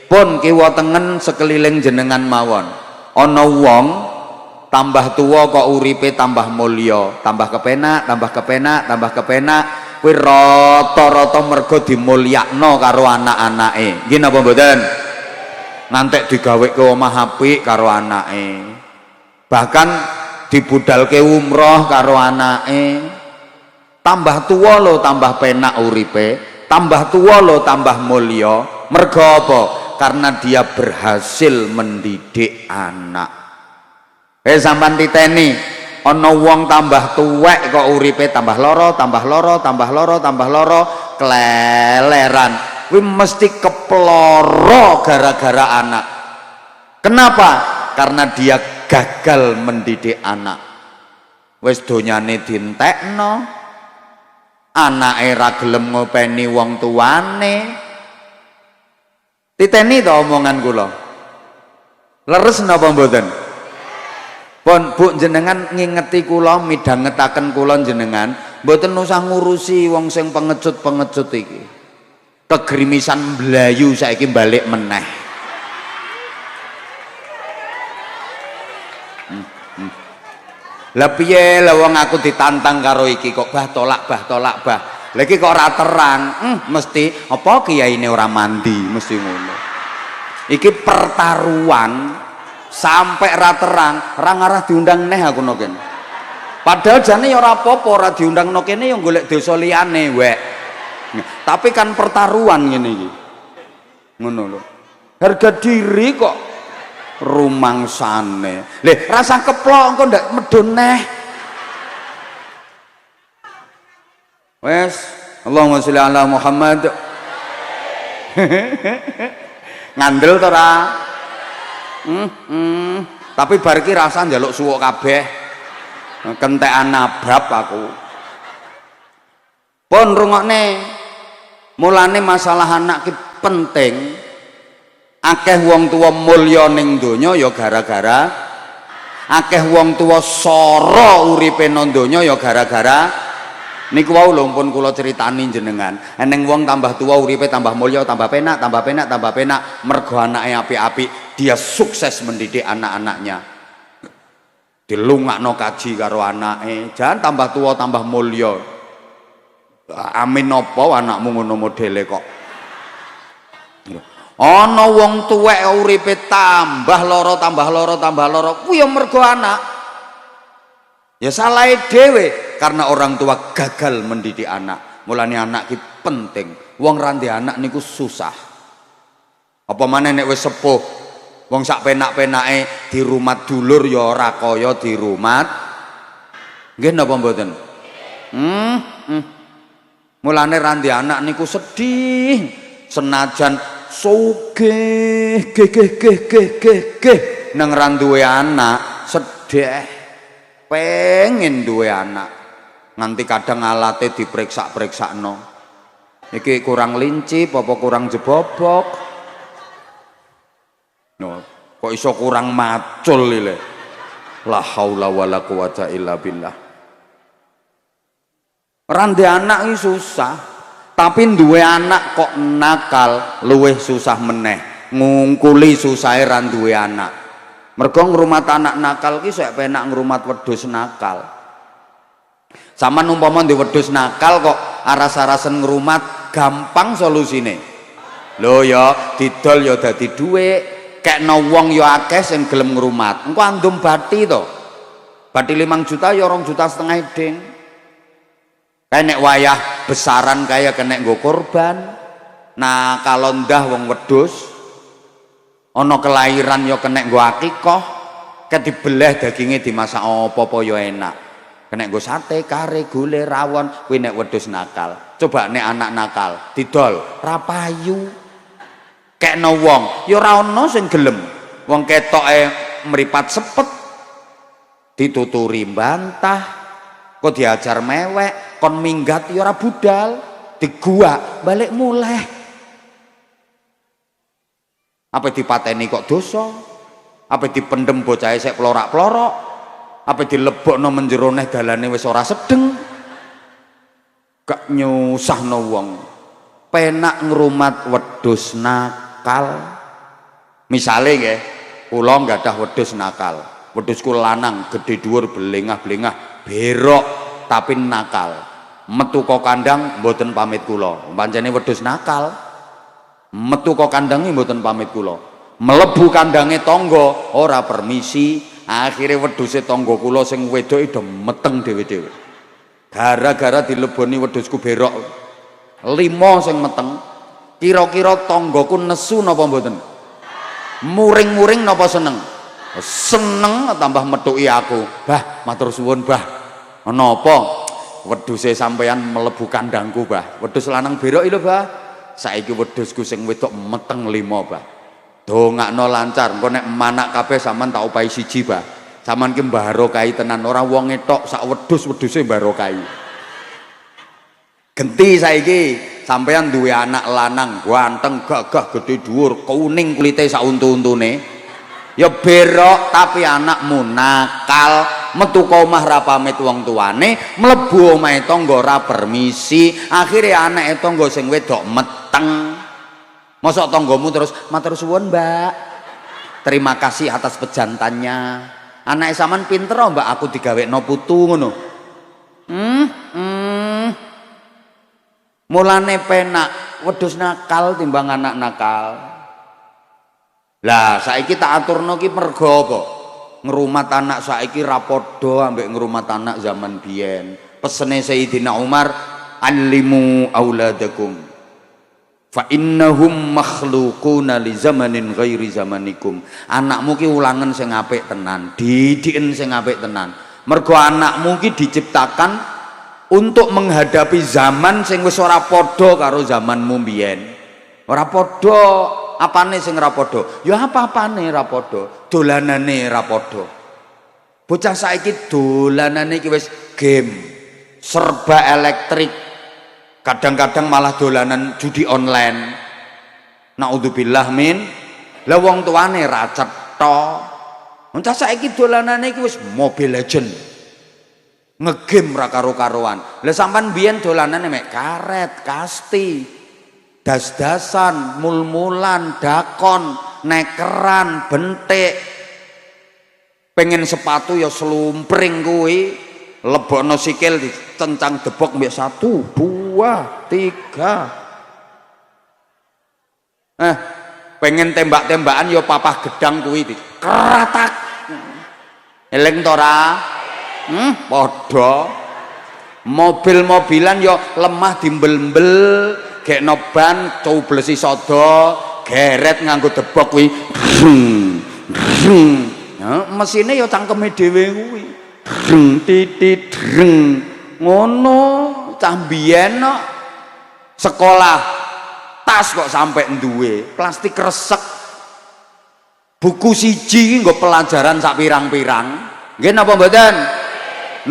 Pun kiwa tengen sekeliling jenengan mawon. Ana wong tambah tuwa kok uripe tambah mulya, tambah kepenak, tambah kepenak, tambah kepenak. Kuwi rata-rata mergo dimulyakno karo anak-anake. Nggih napa mboten? Ngantek digaweke omah apik karo anake. Bahkan dibudalke umroh karo anake. Tambah tuwa lho tambah penak uripe, tambah tuwa lho tambah mulya. Mergo apa? Karena dia berhasil mendidik anak. Sampean titeni ana wong tambah tuwek kok uripe tambah loro, tambah loro, tambah loro, tambah loro, keleleran. Kuwi mesti keploro gara-gara anak. Kenapa? Karena dia gagal mendidik anak. Wis donyane dientekno, anake ra gelem ngopeni wong tuane. Titeni to omongan kula. Leres napa mboten? Pun Bu jenengan ngingeti kula, midhangetaken kula jenengan, mboten usah ngurusi wong sing pengecut-pengecut iki. Kegrimisan mblayu saiki balik meneh. Lah piye lah wong aku ditantang karo iki kok bah tolak bah. Lah iki kok ora terang. Mesti apa kiyaine ora mandi, mesti ngono. Iki pertaruhan sampai ra terang, ra ngarah diundang neh aku no kene. Padahal jane ya ora apa-apa, ora diundang no kene ya golek dosa liyane wek. Tapi kan pertaruhan ngene iki. Ngono lho. Harga diri kok rumangsane. Leh, rasa keplok engko ndak medun neh. Wes, Allahumma sholli ala Muhammad. Ngandel to ra? Tapi bar iki rasa njaluk suwuk kabeh. Kentekan nabab aku. Pun rungokne, mulane masalah anak ki penting. Akeh wong tua mulya ning donya ya gara-gara akeh wong tua sara uripe nang donya ya gara-gara niku wau lho pun kula critani jenengan. Eneng wong tambah tua uripe tambah mulya, tambah penak, tambah penak, tambah penak, mergo anake apik-apik, dia sukses mendidik anak-anaknya. Dilungakno kaji karo anake, jangan tambah tua tambah mulya. Amin apa anakmu ngono modele kok. Ana wong tuwek uripe tambah loro, tambah loro, tambah loro, kuwi ya mergo anak. Ya salahe dhewe karena orang tua gagal mendidik anak. Mulane anak ki penting. Wong ra ndek anak niku susah. Apa maneh nek wis sepuh, wong sak penak-penake di rumah dulur ya ora kaya di rumah. Nggih napa mboten? Mulane ra ndek anak niku sedih. Senajan sugih nang ra duwe anak sedih, pengen duwe anak, nganti kadang alate diperiksa-periksakno, iki kurang lincip apa kurang jebobok, no, kok iso kurang macul lile, la haula wala quwata illa billah. Rande anak ini susah. Tapi duwe anak kok nakal luwih susah meneh. Ngungkuli susahe ra duwe anak. Mergo ngrumat anak nakal ki sek penak ngrumat wedhus nakal. Sampeyan umpama ndek wedhus nakal kok aras-arasen ngrumat, gampang solusine. Lho ya didol ya dadi dhuwit, kekno wong ya akeh sing gelem ngrumat. Engko andum bathi to. Bathi 5 juta ya 2,5 juta ding. Kayak nek wayah besaran kaya kena nggo korban. Nah kalau ndah wong wedhus ana kelahiran ya kena nggo akikah, ket dibelah daginge dimasak apa-apa ya enak. Kena nggo sate, kare, gule, rawon, kuwi nek wedhus nakal. Coba nek anak nakal didol ra payu. Kekno wong ya ora ana sing gelem. Wong ketoke mripat sepet dituturi bantah, kok diajar mewek, kon minggat ya ora budal, diguak balik muleh. Apa dipateni kok dosa? Apa dipendem bocahe sik plorak-plorok? Apa dilebokno menjero neh dalane wis ora sedeng? Gak nyusahno wong. Penak ngrumat wedhus nakal. Misale nggih, kula nggadah wedhus nakal. Wedhusku lanang, gede dhuwur, blengah-blengah, berok tapi nakal. Metu kok kandang mboten pamit kula. Pancene wedhus nakal. Metu kok kandange mboten pamit kula. Mlebu kandange tangga ora permisi, akhire wedhuse tangga kula sing wedoke do meteng dhewe-dhewe. Gara-gara dileboni wedhusku berok 5 sing meteng. Kira-kira tanggaku nesu napa mboten? Muring-muring napa seneng? Seneng tambah methuki aku. Bah, matur suwun, Bah. Napa? Wedhuse sampeyan mlebu kandangku, Bah. Wedhus lanang berok lho, Bah. Saiki wedhusku sing wedok meteng 5, Bah. Dongakno lancar, engko nek manak kabeh sampean tak opahi siji, Bah. Sampean ki mbarokahi tenan, ora wong tok sak wedhus-wedhuse mbarokahi. Genti saiki sampean duwe anak lanang ganteng, gagah, gede dhuwur, kuning kulite sak untu-untune. Ya berok tapi anakmu nakal, metu ka omah ra pamit wong tuane, mlebu omahe tangga ora permisi, akhire anake tangga sing wedok meteng. Mosok tanggamu terus matur suwun, Mbak. Terima kasih atas pejantannya. Anake sampean pinter oh, Mbak, aku digawekno putu ngono. Mulane penak wedhus nakal timbang anak nakal. Lah saiki tak aturno ki mergo apa? Ngrumat anak saiki ra padha ambek ngrumat anak zaman biyen. Pesene Sayyidina Umar, "Allimu auladakum fa innahum makhluquna li zamanin ghairi zamanikum." Anakmu ki ulangan sing apik tenan, didiken sing apik tenan. Mergo anakmu ki diciptakan untuk menghadapi zaman sing wis ora padha karo zamanmu biyen. Ora padha. Apane sing ra padha? Ya apa-apane ra padha, dolanane ra padha. Bocah saiki dolanane iki wis game, serba elektrik. Kadang-kadang malah dolanan judi online. Naudzubillah min. Lah wong tuane ra cetha. Bocah saiki dolanane iki wis Mobile Legend. Ngegame ra karo-karoan. Lah sampean biyen dolanane mek karet, kasti, das-dasan, mul-mulan, dakon, nekeran, bentik. Pengen sepatu ya slumpring kuwi, lebokno sikil dicencang debok mbek 1, 2, 3. Pengen tembak-tembakan ya papah gedang kuwi dikeratak. Eling to ora? Padha. Mobil-mobilan ya lemah dimbel-mbel. Gekno ban coblesi sodo, geret nganggo debok kuwi. Ya, mesine ya cangkeme dhewe kuwi. Titit ngono cah biyen kok sekolah tas kok sampai duwe plastik resek. Buku siji nggo pelajaran sak pirang-pirang. Nggih napa mboten?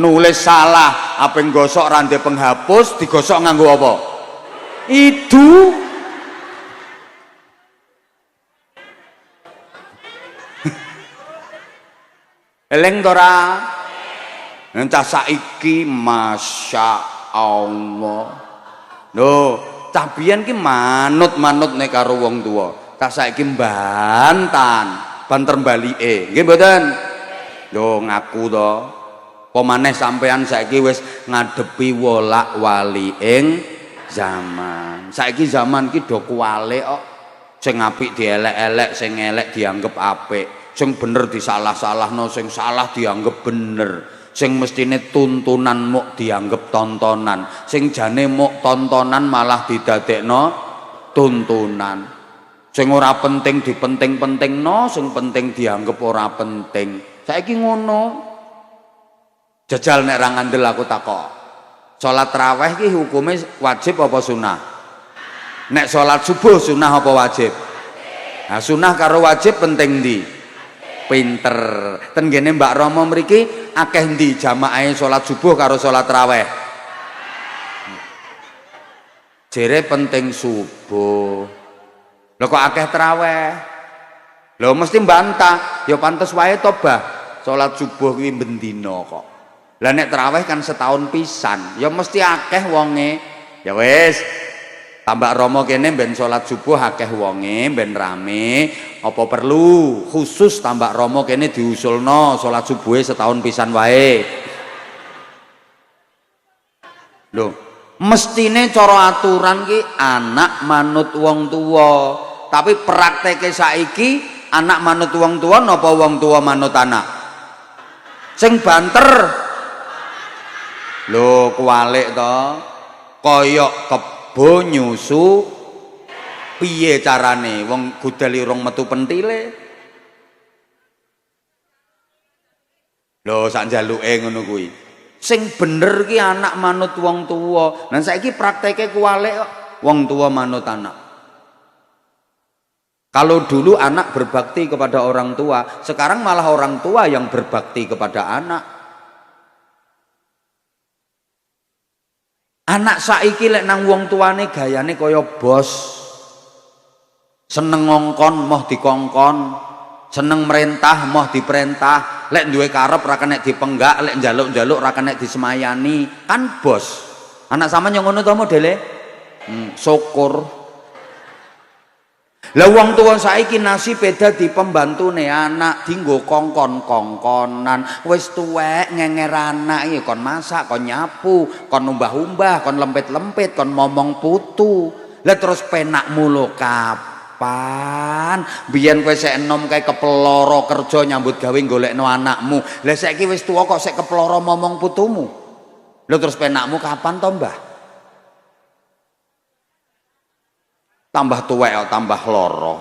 Nulis salah, apa nggosok rande penghapus digosok nganggo apa? Itu eleng tora entah saiki masya Allah no cabian ki manut-manut nek karo wong tua tak saiki bantan banter balike nggih mboten lho ngaku to pemane sampean saiki wis ngadepi wolak-wali ing zaman. Saiki zaman ki do kuwalik kok. Sing apik dielek-elek, sing elek dianggap apik. Sing bener disalah-salahno, sing salah dianggap bener. Sing mestine tuntunan muk dianggap tontonan. Sing jane muk tontonan malah didadekno tuntunan. Sing ora penting dipenting-pentingno, sing penting dianggap ora penting. Saiki ngono. Jajal nek ra ngandel aku takok. Salat tarawih ki hukume wajib apa sunah? Nek salat subuh sunah apa wajib? Nah, sunah karo wajib penting ndi? Pinter. Ten ngene Mbak Rama mriki akeh ndi jamaahe salat subuh karo salat tarawih? Jere penting subuh. Lho kok akeh tarawih? Lho mesti bantah, ya pantes wae to, Bah. Salat subuh kuwi bendina kok. Lah nek tarawih kan setahun pisan, ya mesti akeh wonge. Ya wis, tambah Romo kene ben salat subuh akeh wonge, ben rame. Apa perlu khusus tambah Romo kene diusulno salat subuhe setahun pisan wae. Lho, mestine cara aturan ki anak manut wong tuwa. Tapi prakteke saiki anak manut wong tuwa napa wong tuwa manut anak? Sing banter. Lho kualik to, koyok kebo nyusu piye carane wong gudeli rong metu pentile. Lho sak njaluke ngono kuwi. Sing bener ki anak manut wong tuwa. Lah saiki prakteke kualik kok wong tuwa manut anak. Kalau dulu anak berbakti kepada orang tua, sekarang malah orang tua yang berbakti kepada anak. Anak saiki lek nang wong tuane gayane kaya bos. Seneng ngongkon moh dikongkon, seneng merintah moh diperintah, lek duwe karep ra kenek dipenggak, lek njaluk-njaluk ra kenek disemayani, kan bos. Anak sampean yang ngono to modele? Syukur. Lah wong tuwa saiki nasibe dadi pembantune anak dienggo kongkon-kongkonan. Wis tuwek ngenger anak iki kon masak, kon nyapu, kon umbah-umbah, kon lempit-lempit, kon momong putu. Lah terus penakmu lho kapan? Biyen kowe sik enom kae keploro kerja nyambut gawe golekno anakmu. Lah saiki wis tuwa kok sik keploro momong putumu. Lah terus penakmu kapan to, Mbah? Tambah tuwek tambah loro.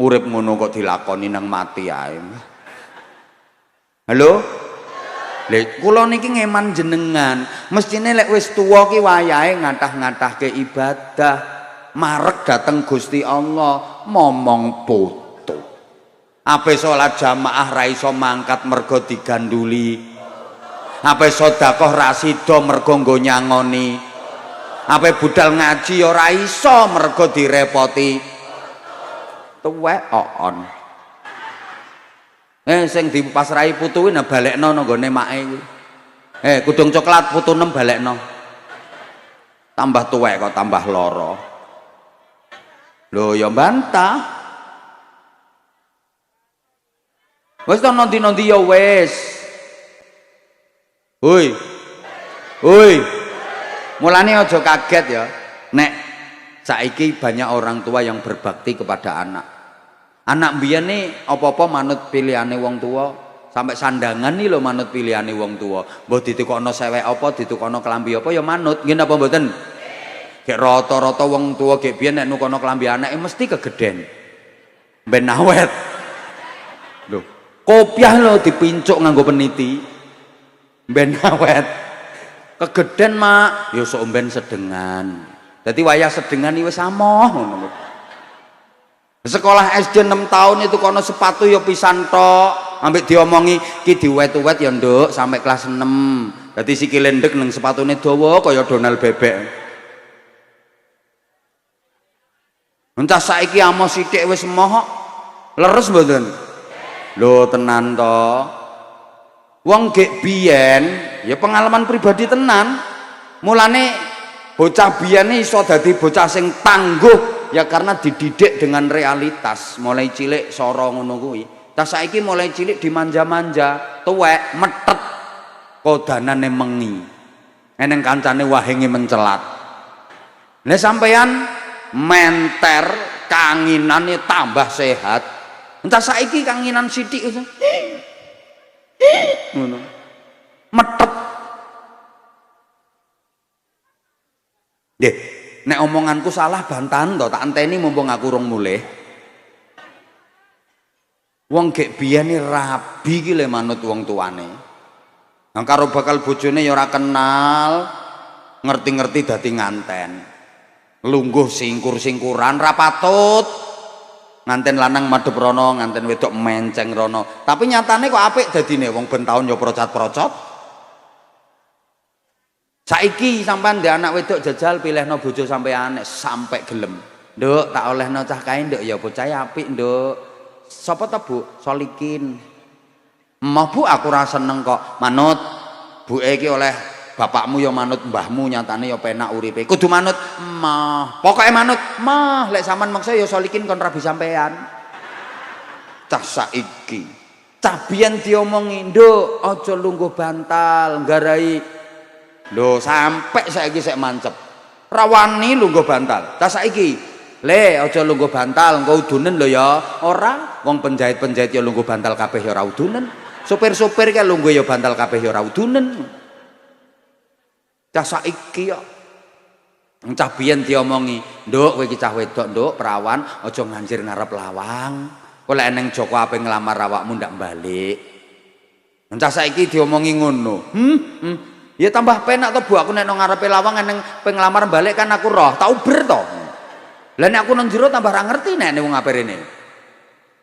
Urip ngono kok dilakoni nang mati ae. Halo? Lek kula niki ngeman jenengan, mestine lek wis tuwa ki wayahe ngatah-ngatahke ibadah, marek dateng Gusti Allah, momong putu. Ape salat jamaah ra iso mangkat mergo diganduli. Ape sedekah ra sida mergo nggo nyangoni. Apa budal ngaji ora iso mergo direpoti. Tuwek on. Sing dipasrahi putu kuwi nah balekno nang gone make kuwi. Kudung coklat putu 6 balekno. Tambah tuwek kok tambah lara. Lho ya bantah. Wis to nondi-nondi ya wis. Hoi. Hoi. Mulane aja kaget ya, nek saiki banyak orang tua yang berbakti kepada anak. Anak mbiyen nih apa-apa manut pilihane wong tua, sampai sandangan nih lo manut pilihane wong tua. Mbah ditukokno sewek apa, ditukokno klambi apa ya manut, nggih napa mboten? Gek rata-rata wong tua gek biyen nek nukono klambi anake mesti kegeden. Ben awet. Lho, kopiah lo dipincuk nganggo peniti. Ben awet. Kegeden mak, ya sok mben sedengan. Dadi wayah sedengan iki wis amoh ngono. Sekolah SD 6 tahun itu kono sepatu ya pisan tok, ambek diomongi ki diwet-wet ya nduk sampai kelas 6. Dadi sikile ndek nang sepatune dawa kaya Donald bebek. Entah saiki amoh sithik wis emoh kok. Leres mboten? Lho tenan to. Wong gek biyen ya pengalaman pribadi tenan. Mulane bocah biyen iso dadi bocah sing tangguh ya karena dididik dengan realitas. Mulai cilik soro ngono kuwi. Ta saiki mulai cilik dimanja-manja, tuwek, metet, kodanane mengi. Eneng kancane wahinge mencelat. Lah sampeyan menter kanginane tambah sehat. Entah saiki kanginan sithik ngono. Metet. Nggih, nek omonganku salah bantahan to, tak enteni mumpung aku urung mulih. Wong gek biyene rabi ki le manut wong tuane. Nah karo bakal bojone ya ora kenal, ngerti-ngerti dadi nganten. Lungguh singkur-singkuran ra patut. Nganten lanang madhep rono, nganten wedok menceng rono. Tapi nyatane kok apik dadine wong ben taun ya procot-procot. Saiki sampean ndek anak wedok jajal pilihno bojo sampean sampai gelem. Nduk, tak olehno cah kae nduk ya bocah apik nduk. Sapa to, Bu? Solikin. Emoh Bu, aku ora seneng kok. Manut buke iki oleh bapakmu ya manut mbahmu, nyatane ya penak uripe. Kudu manut emoh. Pokoke manut emoh. Lek sampean maksa ya Solikin kon rabi sampean. Cah saiki. Cah biyen diomongi, "Nduk, aja lungguh bantal, nggarai." Lho sampai saiki sik mancep. Rawani lungguh bantal. Cah saiki, "Le, aja lungguh bantal, engko udunen lho ya." Ora, wong penjahit-penjahit ya lungguh bantal kabeh ya ora udunen. Supir-supir ke lungguh ya bantal kabeh ya ora udunen. Cah saiki ya. Cah biyen diomongi, "Nduk, kowe iki cah wedok, nduk, perawan, aja nganjir ngarep lawang. Kok lek eneng Joko ape nglamar awakmu ndak balik." Cah saiki diomongi ngono. Ya tambah penak to Bu, aku nek nang ngarepe lawang eneng penglamar balik kan aku roh, tak uber to. Lah nek aku nang jero tambah ra ngerti nek wong ape rene.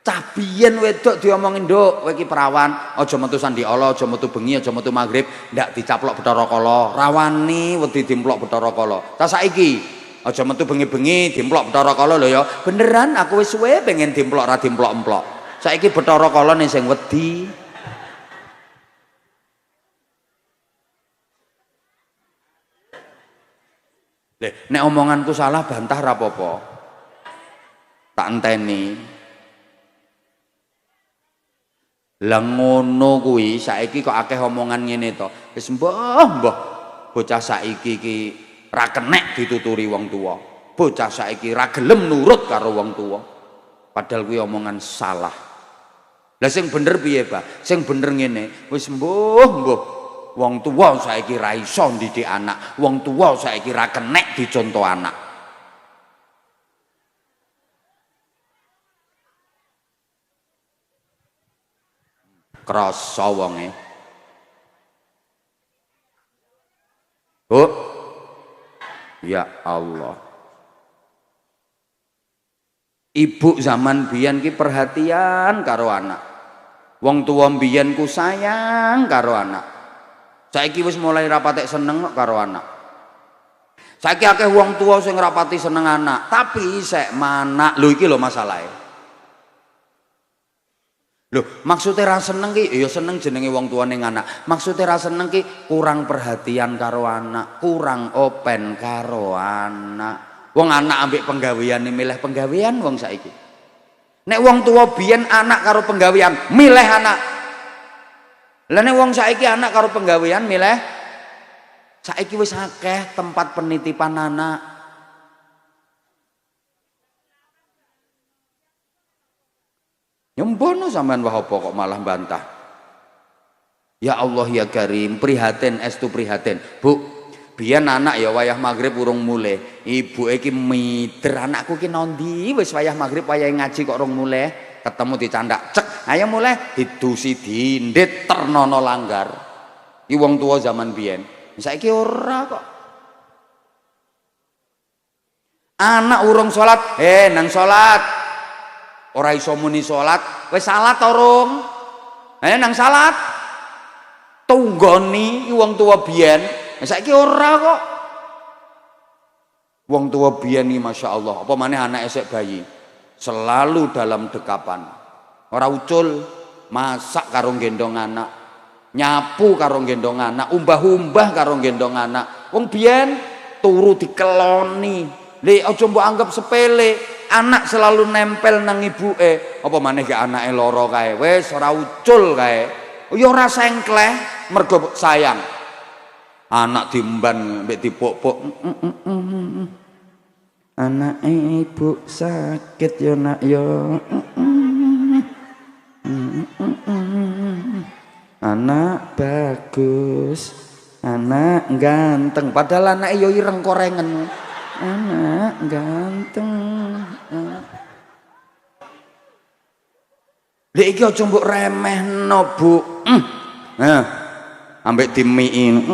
Cah biyen wedok diomongin, "Nduk, kowe iki perawan, aja metu sandi Allah, aja metu bengi, aja metu magrib, ndak dicaplok Bathara Kala. Rawani wedi dimplok Bathara Kala." Ta saiki, aja metu bengi-bengi dimplok Bathara Kala lho ya. Beneran aku wis suwe pengen dimplok ra dimplok-emplok. Saiki Bathara Kala ning sing wedi. Nek omonganku salah bantah ra apa-apa. Tak enteni. Lah ngono kuwi saiki kok akeh omongan ngene to. Wis mbah bocah saiki iki ra kenek dituturi wong tuwa. Bocah saiki ra gelem nurut karo wong tuwa. Padahal kuwi omongan salah. Lah sing bener piye, Pak? Sing bener ngene, wis mbah wong tuwa saiki ra iso ndidik anak, wong tuwa saiki ra kenek dicontoh anak. Krasa wonge. Bu. Ya Allah. Ibu zaman biyen ki perhatian karo anak. Wong tuwa biyen ku sayang karo anak. Saiki wis mulai rapatek seneng karo anak. Saiki akeh wong tua sing rapati seneng anak, tapi sek manak. Lho iki lho masalahe. Lho, maksudnya ra seneng ki ya seneng jenenge wong tua ning anak. Maksudnya ra seneng ki kurang perhatian karo anak, kurang open karo anak. Wong anak ambek penggaweane milih penggawean wong saiki. Nek wong tua biyen anak karo penggawean, milih anak. Lah nek wong saiki anak karo penggawean milih, saiki wis akeh tempat penitipan anak. Nyembono sampean wah apa kok malah bantah. Ya Allah ya Karim, prihatin estu prihatin. Bu, biyen anak ya wayah maghrib urung mulih. Ibuke iki mider, anakku ki nondi wis wayah maghrib wayah ngaji kok urung mulih. Ketemu dicandak, cek, ayo mulai didusi dindit ternono langgar. Iki wong tua zaman biyen. Saiki ora kok. Anak urung salat, nang salat. Ora iso muni salat, wis salat urung. Nang salat. Tunggoni iki wong tua biyen. Saiki ora kok. Wong tua biyen iki masyaallah, apa maneh anak esek bayi. Selalu dalam dekapan, ora ucul, masak karo gendong anak, nyapu karo gendong anak, umbah-umbah karo gendong anak. Wong biyen turu dikeloni. Le aja mbok anggap sepele, anak selalu nempel nang ibuke. Apa maneh gak anake lara kae, wis ora ucul kae. Ya ora sengkleh mergo sayang. Anak diemban mbek dipuk-puk. Anak ibu sakit ya nak yo. Anak bagus, anak ganteng, padahal anak yo ireng korengen. anak ganteng. Lek iki aja mbok remehno, Bu. Nah, ambek dimiin.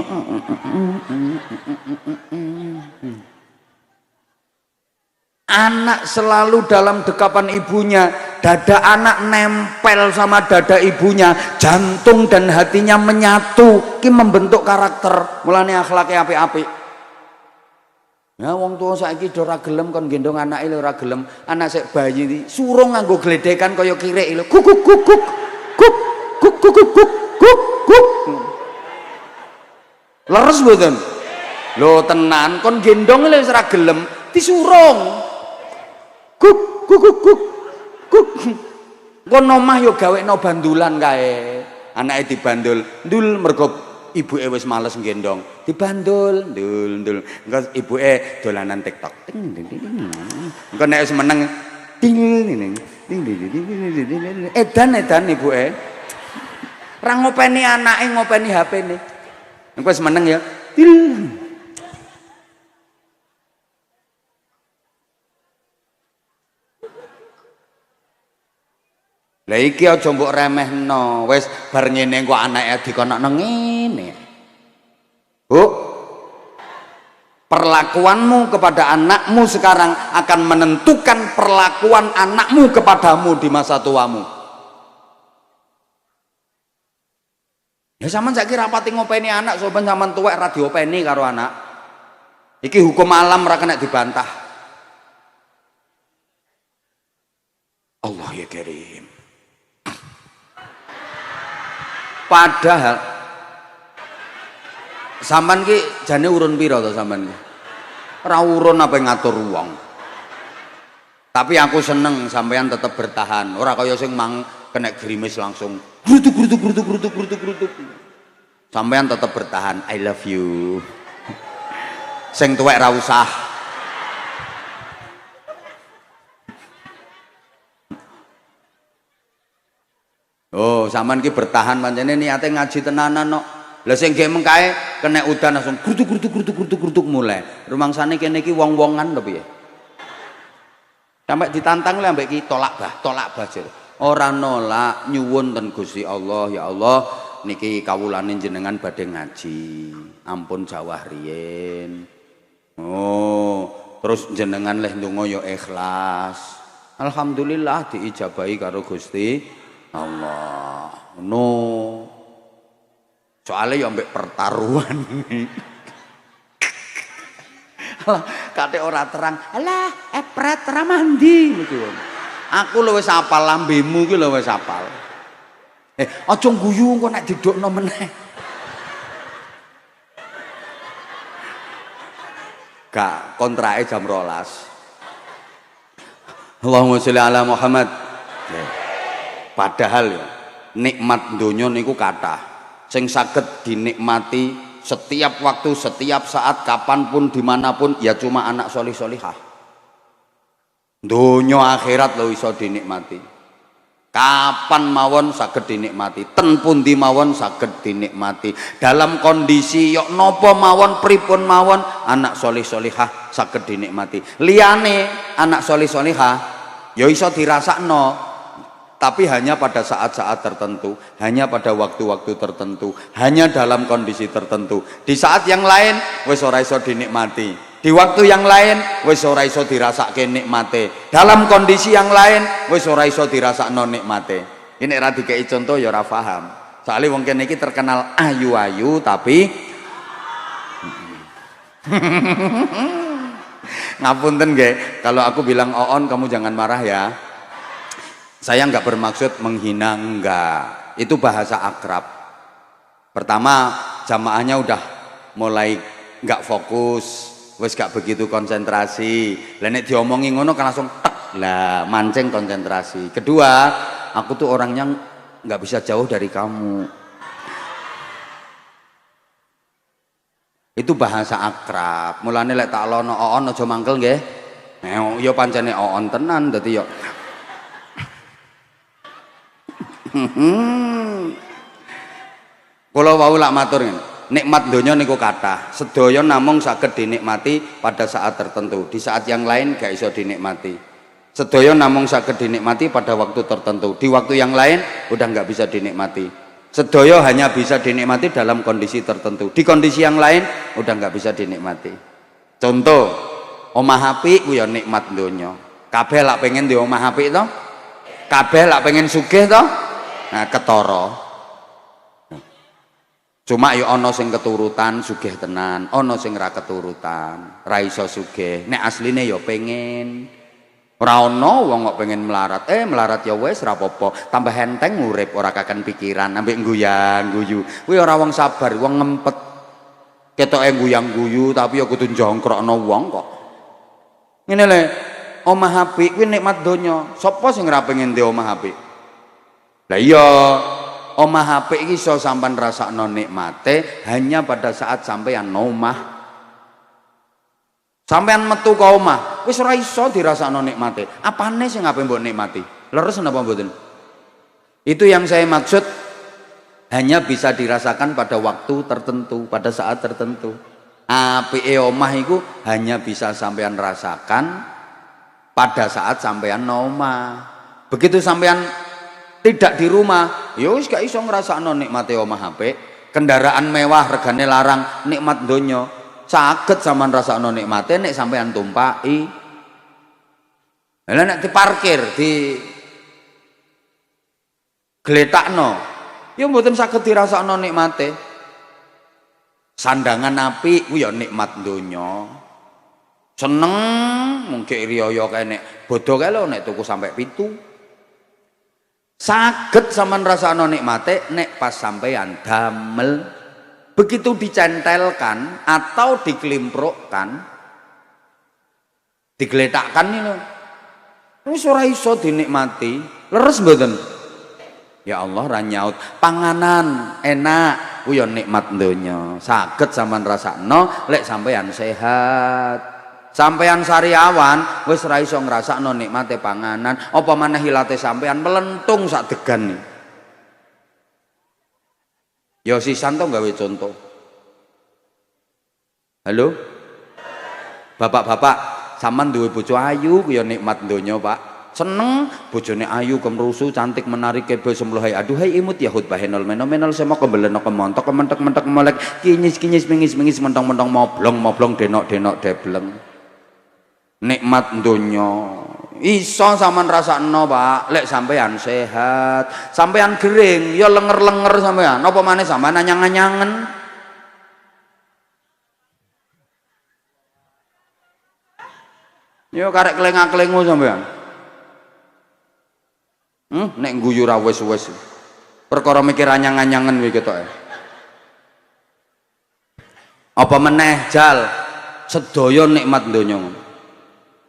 Anak selalu dalam dekapan ibunya, dada anak nempel sama dada ibunya, jantung dan hatinya menyatu, ki membentuk karakter, mulane akhlaknya apik-apik. Ya wong tua saiki do ora gelem kon gendong anake lho ora gelem, anak sik bayi iki suruh nganggo gledekan kaya kirek lho. Kuk kuk kuk kuk kuk kuk kuk kuk kuk kuk. Leres mboten? Lho tenan kon gendong lho ora gelem, disurung. Kuk kuk kuk kuk kuk. Kon omah yo gawekno bandulan kae. Anake dibandul, ndul mergo ibuke wis males gendong. Dibandul, ndul ndul. Engko ibuke dolanan TikTok. Engko nek wis meneng edan ibuke. Ra ngopeni anake, ngopeni HP-ne. Engko wis meneng ya. Lah iki aja mbok remehno, wis bar ngene kok anake dikonokno ngene. Bu, perlakuanmu kepada anakmu sekarang akan menentukan perlakuan anakmu kepadamu di masa tuamu. Ya sampean saiki rapati ngopeni anak, sampean sampean tuwek ra diopeni karo anak. Iki hukum alam ra kena dibantah. Allah ya Karim. Padahal sampean ki jane urun pira to sampean ki? Ora urun apa ngatur wong. Tapi aku seneng sampean tetap bertahan. Ora kaya sing mang kena gerimis langsung grutuk. Sampean tetap bertahan. I love you. Sing tuwek ra usah. Oh, sampean ki bertahan pancene niate ngaji tenanan kok. Lah sing nggih mengkae kena udan langsung grutuk mulai. Rumangsane kene iki wong-wongan to piye? Sampai ditantang lho ambek ki tolak bah jero. Ora nolak, nyuwun ten Gusti Allah, ya Allah niki kawulane jenengan badhe ngaji. Ampun jawah riyen. Oh, terus jenengan leh ndonga ya ikhlas. Alhamdulillah diijabahi karo Gusti Allah. No. Soalnya ya ambek pertaruhan. Kate ora terang. Alah, epret ra mandi niku. Aku lho wis apal lambemu iki lho wis apal. Aja guyu engko nek didukno meneh. Gak kontrake jam 12. Allahumma sholli ala Muhammad. Padahal ya nikmat donya niku kathah. Sing saged dinikmati setiap waktu, setiap saat, kapanpun, dimanapun ya cuma anak solih solihah. Donya akhirat lo iso dinikmati. Kapan mawon saged dinikmati, ten pundi mawon saged dinikmati. Dalam kondisi yok nopo mawon, pripun mawon, anak solih solihah saged dinikmati. Liyane anak solih solihah ya iso dirasakno. Tapi hanya pada saat-saat tertentu, hanya pada waktu-waktu tertentu, hanya dalam kondisi tertentu. Di saat yang lain wis ora iso dinikmati. Di waktu yang lain wis ora iso dirasake nikmate. Dalam kondisi yang lain wis ora iso dirasakno nikmate. Ini ra dikei contoh ya ora paham. Soale wong kene iki terkenal ayu-ayu tapi ngapunten nggih, kalau aku bilang Oon kamu jangan marah ya. Saya nggak bermaksud menghina, enggak. Itu bahasa akrab. Pertama, jamaahnya udah mulai nggak fokus, wes nggak begitu konsentrasi. Lah nek diomongi ngono kan langsung tek lah, mancing konsentrasi. Kedua, aku tuh orangnya nggak bisa jauh dari kamu. Itu bahasa akrab. Mulane lek tak lono Oon aja mangkel nggih. Ya pancene Oon tenan dadi ya. Kula wau lak matur ngene. nikmat donya niku kathah, sedaya namung saged dinikmati pada saat tertentu, di saat yang lain gak iso dinikmati. Sedaya namung saged dinikmati pada waktu tertentu, di waktu yang lain udah nggak bisa dinikmati. Sedaya hanya bisa dinikmati dalam kondisi tertentu, di kondisi yang lain udah nggak bisa dinikmati. Contoh, omah apik ku ya nikmat donya. Kabeh lak pengen di omah apik to? Kabeh lak pengen sugih to? Nah, ketara. Cuma ya ana sing keturutan sugih tenan, ana sing ra keturutan, ra iso sugih. Nek asline ya pengen. Ora ana wong kok pengen melarat. Melarat ya wis ra apa-apa, tambah enteng urip ora kaken pikiran ambek guyang-guyu. Kuwi ora wong sabar, wong ngempet. Ketoke guyang-guyu tapi ya kudu njongkrokno wong kok. Ngene lho, omah apik kuwi nikmat donya. Sapa sing ora pengen di omah apik? Lah iya, omah apik iki iso sampean rasakno nikmate hanya pada saat sampean omah. Sampean metu ka omah, wis ora iso dirasakno nikmate. Apane sing ape mbok nikmati? Leres napa mboten? Itu yang saya maksud, hanya bisa dirasakan pada waktu tertentu, pada saat tertentu. Apike omah iku hanya bisa sampean rasakan pada saat sampean omah. Begitu sampean tidak di rumah, ya wis gak iso ngrasakno nikmate omah apik. Kendaraan mewah regane larang, nikmat donya. Saged sampean rasakno nikmate nek sampean tumpaki. Lah nek diparkir, di gletakno, ya mboten saged dirasakno nikmate. Sandangan apik ku ya nikmat donya. Seneng mungkin riyaya kae nek bodho kae lho nek tuku sampai 7. Saged sampean rasakno nikmate nek pas sampean damel. Begitu dicentelkan atau dikelimprukkan, digletakkan ini lho. Wis ora iso dinikmati. Leres mboten? Ya Allah ra nyaut. Panganan enak ku ya nikmat donya. Saged sampean rasakno lek sampean sehat. Sampean sariawan wis ora iso ngrasakno nikmate panganan, apa maneh ilate sampean melentung sak degan. Ya sisan to gawe contoh. Halo? Bapak-bapak, sampean duwe bojo ayu ku ya nikmat donya, Pak. Seneng bojone ayu kemrusu cantik menarik kebe semlohai aduhai imut yahud bahenol menomenol semo kembeleno kemontok kementek-mentek melek kinyis-kinyis mingis-mingis mentong-mentong moblong-moblong denok-denok debleng. Nikmat donya iso sampean rasakno Pak lek sampean sehat, sampean gering ya lenger-lenger sampean apa maneh sampean anyang-anyangen. Yo karek kelengak-kelengu sampean. Nek guyu ra wis-wis perkara mikir anyang-anyangen kuwi ketoke. Apa meneh jal sedaya nikmat donya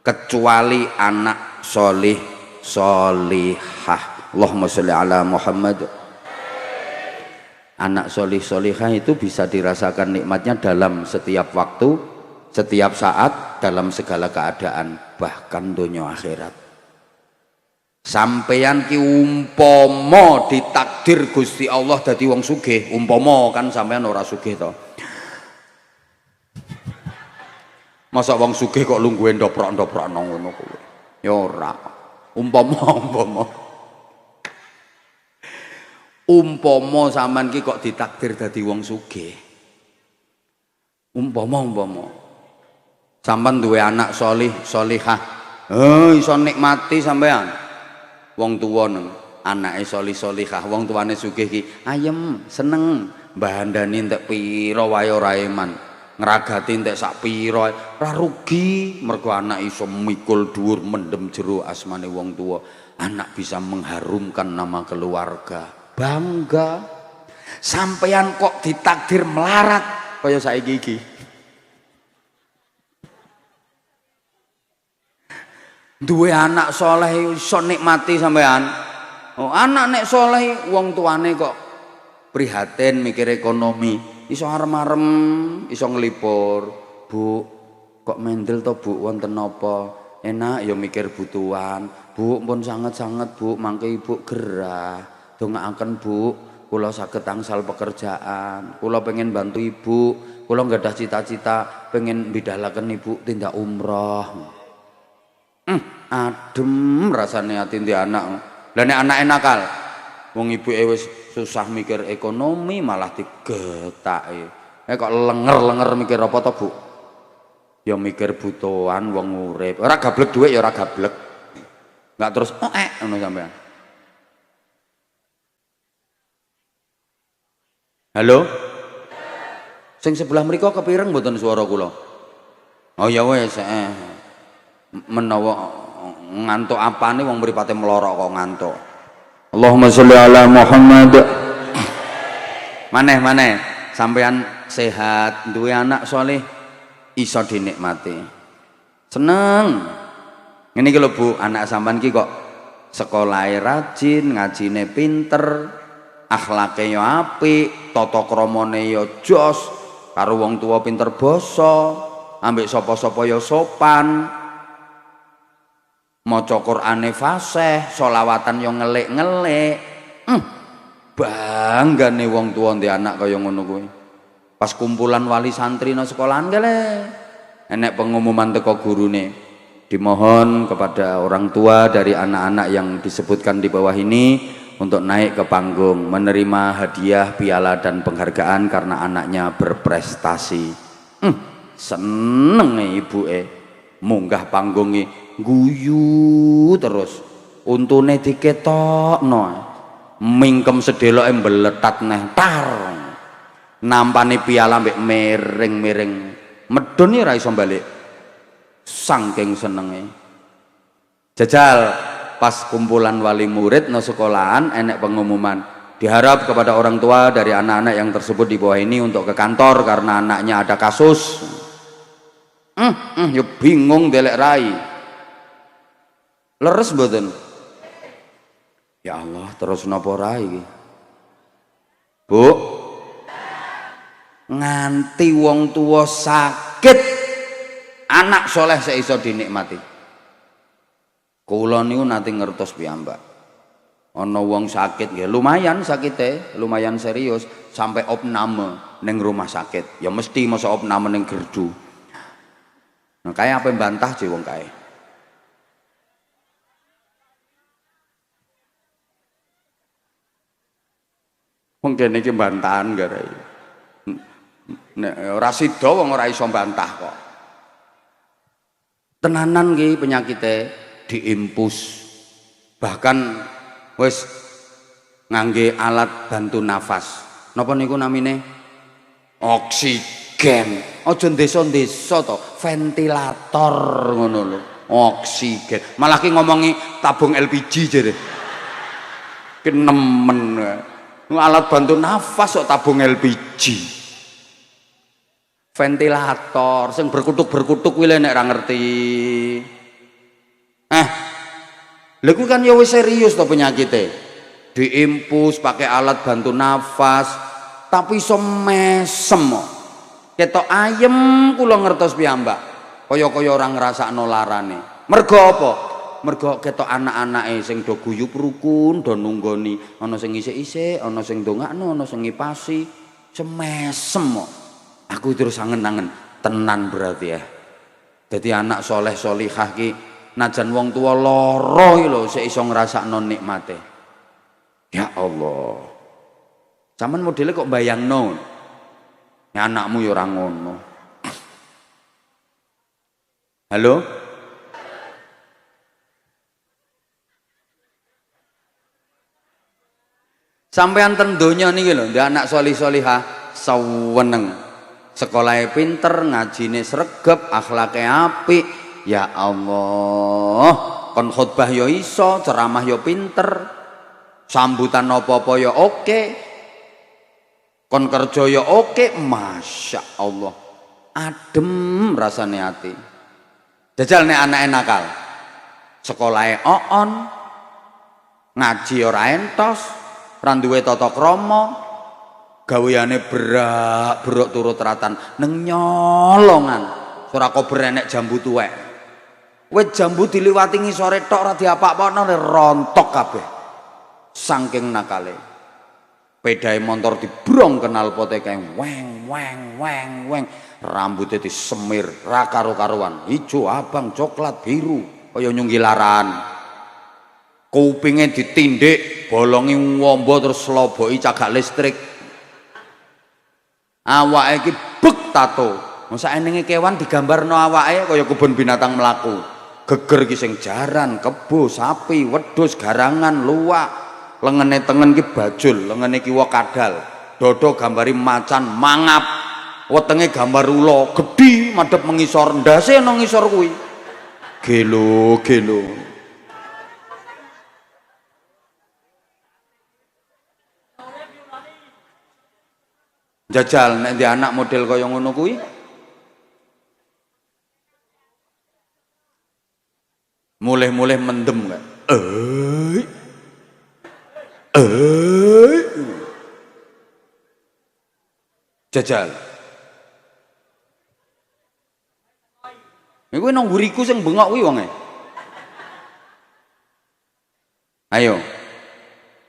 kecuali anak solih solihah. Allahumma sholli ala Muhammad. Anak solih solihah itu bisa dirasakan nikmatnya dalam setiap waktu, setiap saat, dalam segala keadaan, bahkan dunia akhirat. Sampeyan ki umpama ditakdir Gusti Allah dadi wong sugih, umpama kan sampeyan ora sugih to. Masa wong sugih kok lungguhe ndoprok-ndoprok nang ngono kuwi. Ya ora. Umpama sampean ki kok ditakdir dadi wong sugih. Umpama sampean duwe anak solih solihah. Iso nikmati sampean. Wong tuwa nang anake solih solihah, wong tuane sugih ki ayem, seneng, mbandani entek pira wae ora eman. Ngragati entek sak pira ora rugi mergo anak iso mikul dhuwur mendem jero asmane wong tuwa. Anak bisa mengharumkan nama keluarga. Bangga. Sampeyan kok ditakdir melarat kaya saiki iki. Duwe anak soleh iso nikmati sampean. Oh, anak nek soleh wong tuane kok prihatin mikir ekonomi, iso arem-arem, iso nglipur. Bu, kok mendel to Bu wonten napa? Enak ya mikir butuhan. Bu pun sanget-sanget Bu, mangke Ibu gerah. Dongaaken Bu, kula saged angsal pekerjaan, kula pengen bantu ibu, kula nggadah cita-cita pengen bidhalaken ibu tindak umroh. Adem rasane ati ndek anak. Lah nek anake nakal, wong ibuke wis susah mikir ekonomi malah digetake. Kok lenger-lenger mikir apa to, Bu? Ya mikir butuhan wong urip. Ora gablek dhuwit ya ora gablek. Enggak terus ngono sampean. Halo? Sing sebelah mriko kepireng mboten swara kula? Oh ya wis, menawa ngantuk apane wong mripate melorok kok ngantuk. Allahumma sholli ala Muhammad. Maneh sampean sehat, duwe anak saleh iso dinikmati. Seneng. Ngene iki lho Bu, anak sampean ki kok sekolahe rajin, ngajine pinter, akhlake yo apik, tata kramane yo jos, karo wong tua pinter basa, ambek sapa-sapa yo sopan. Maca Qur'ane fasih, sholawatan yo ngelik-ngelik. Banggane wong tua ndek anak kaya ngono kuwi. Pas kumpulan wali santri nang sekolahan kale, enek pengumuman teko gurune, dimohon kepada orang tua dari anak-anak yang disebutkan di bawah ini untuk naik ke panggung menerima hadiah, piala dan penghargaan karena anaknya berprestasi. Seneng ibuke munggah panggungi guyu terus, untune diketokno, mingkem sedeloke mbeletat neh tar. Nampani piala mbek miring-miring, medun ora iso balik. Saking senenge. Jajal pas kumpulan wali murid no sekolahan enek pengumuman, diharap kepada orang tua dari anak-anak yang tersebut di bawah ini untuk ke kantor karena anaknya ada kasus. Ya bingung delek rai. Leres mboten? Ya Allah, terus napa rai iki? Bu, nganti wong tua sakit anak soleh seiso dinikmati. Kula niku nate ngertos piyambak. Ana wong sakit nggih, lumayan sakite, lumayan serius sampai opname ning rumah sakit. Ya mesti masa opname ning gerdu. Nah, kae apa bantah je wong kae. Wong kene iki bantahan garai. Nek ora sida wong ora iso bantah kok. Tenanan ki penyakite diimpus. Bahkan wis ngangge alat bantu nafas. Napa niku namine? Oksigen. Aja desa-desa to, ventilator ngono lho. Oksigen. Malah ki ngomongi tabung LPG jere. Ki nemen. Alat bantu nafas kok tabung LPG. Ventilator sing berkutuk-berkutuk kuwi nek ora ngerti. Lha kuwi kan ya wis serius to penyakite. Diimpus pakai alat bantu nafas tapi iso mesem. Ketok ayem kula ngertos piyambak. Kaya-kaya ora ngrasakno larane. Mergo apa? Mergo ketok anak-anake sing do guyub rukun, do nunggoni, ana sing isik-isik, ana sing ndongakno, ana sing ngipasi, semesem kok. Aku terus angen-angen tenan berarti ya. Jadi anak soleh solihah ki najan wong tua loro iki lho sik iso ngrasakno nikmate. Ya Allah. Sampeyan modele kok bayangno. Ya anakmu ya ora ngono. Halo? Sampeyan ten donya niki lho, ndek anak solih-solihah saweneng. Sekolahnya pinter, ngajine sregep, akhlake apik. Ya Allah, kon khutbah yo iso, ceramah yo pinter, sambutan apa-apa yo oke, kon kerja yo oke, masya Allah, adem rasane ati. Jajal nek anake nakal, sekolahnya on, ngaji ora entos, ra duwe tata krama. Gaweane berak turut ratan neng nyolongan ora kober enek jambu tuwek. Wit jambu diliwati ngisore tok ora diapak-apakno rontok kabeh. Saking nakale. Pedae motor dibrong kenal pote kae weng weng weng weng, rambutnya disemir ra karo-karuan, ijo, abang, coklat, biru, kaya nyunggilaran. Kupinge ditindik, bolongi ngombo terus sloboki cagak listrik. Awake iki bek tato. Masa enenge kewan digambarno awake kaya kebun binatang mlaku. Geger ki sing jaran, kebo, sapi, wedhus, garangan, luwak. Lengene tengen ki bajul, lengene kiwa kadal, dodo gambari macan mangap, wetenge gambar ula gedhi madhep mengisor, ndase nang ngisor kuwi gelo gelo. Jajal nek ndek anak model kaya ngono kuwi mulih-mulih mendem kan jajal. Iku nang nguriku sing bengok kuwi wonge. Ayo.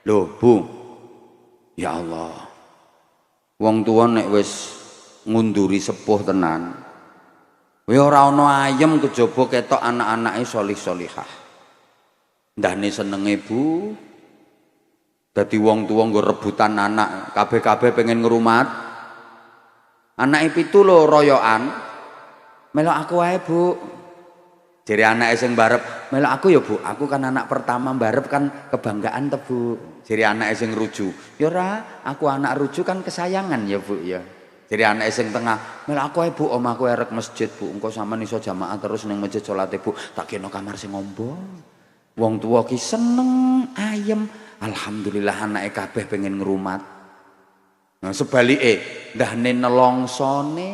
Loh, Bu. Ya Allah. Wong tuwa nek wis ngunduri sepuh tenan. Kowe ora ana ayem kejaba ketok anak-anake sholih-sholihah. Ndane senenge Bu. Dadi wong tuwa nggo rebutan anak, kabeh-kabeh pengen ngrumat. Anake 7 lho royokan. Melok aku wae, Bu. Jere anake sing mbarep, melok aku ya, Bu. Aku kan anak pertama mbarep kan kebanggaan te, Bu. Jere anake sing ruju, ya ora, aku anak ruju kan kesayangan ya, Bu ya. Jere anake sing tengah, melok aku wae, Bu. Omahku erek masjid, Bu. Engko sampean iso jamaah terus ning masjid salate, Bu. Tak kena kamar sing ngombo. Wong tuwa ki seneng, ayem. Alhamdulillah anake kabeh pengen ngrumat. Nah sebalike ndahne nelongsone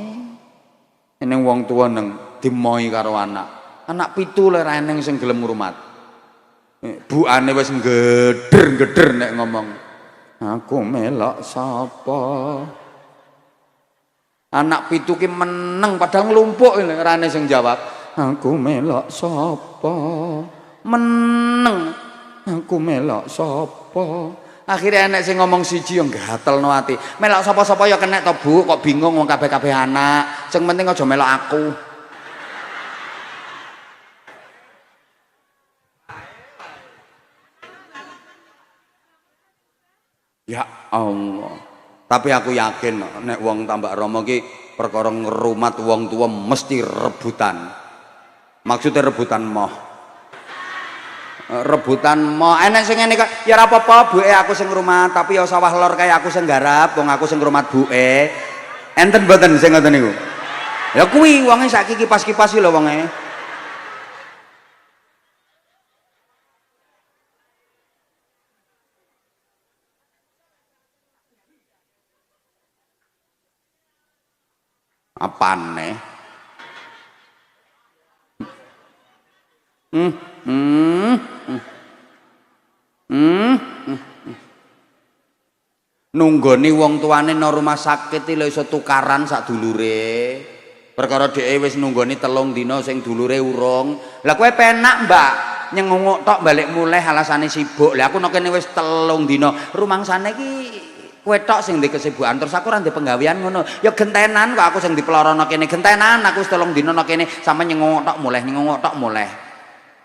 eneng wong tuwa neng dimoi karo anak. Anak 7 le ra eneng sing gelem ngrumat. Buane wis ngeder-ngeder nek ngomong. Aku melok sapa? Anak 7 ki meneng padahal nglumpuk ra eneng sing jawab. Aku melok sapa? Meneng. Aku melok sapa? Akhirnya enek sing ngomong siji yo gatelno ati. Melok sapa-sapa ya kenek to, Bu, kok bingung wong kabeh-kabeh anak. Sing penting aja melok aku. Ya Allah. Tapi aku yakin nek wong Tambak Rama ki perkara ngrumat wong tuwa mesti rebutan. Maksudnya rebutan moh. Rebutan mau enek sing ngene kok ya ora apa-apa buke aku sing ngrumat tapi ya sawah lor kaya aku sing garap wong aku sing ngrumat buke enten mboten sing ngoten niku ya kuwi wonge saiki kipas-kipas iki lho wonge apane nunggoni wong tuane nang rumah sakit iki lho iso tukaran sak dulure perkara dheke wis nunggoni 3 dina sing dulure urung lah kowe penak Mbak nyengunguk tok balik mulih alasane sibuk lah aku nang kene wis 3 dina rumangsane iki kowe tok sing ndek kesibukan terus aku ora ndek penggawean ngono ya gentenan kok aku sing dipelorono kene gentenan aku wis 3 dina nang kene sampe nyengunguk tok mulih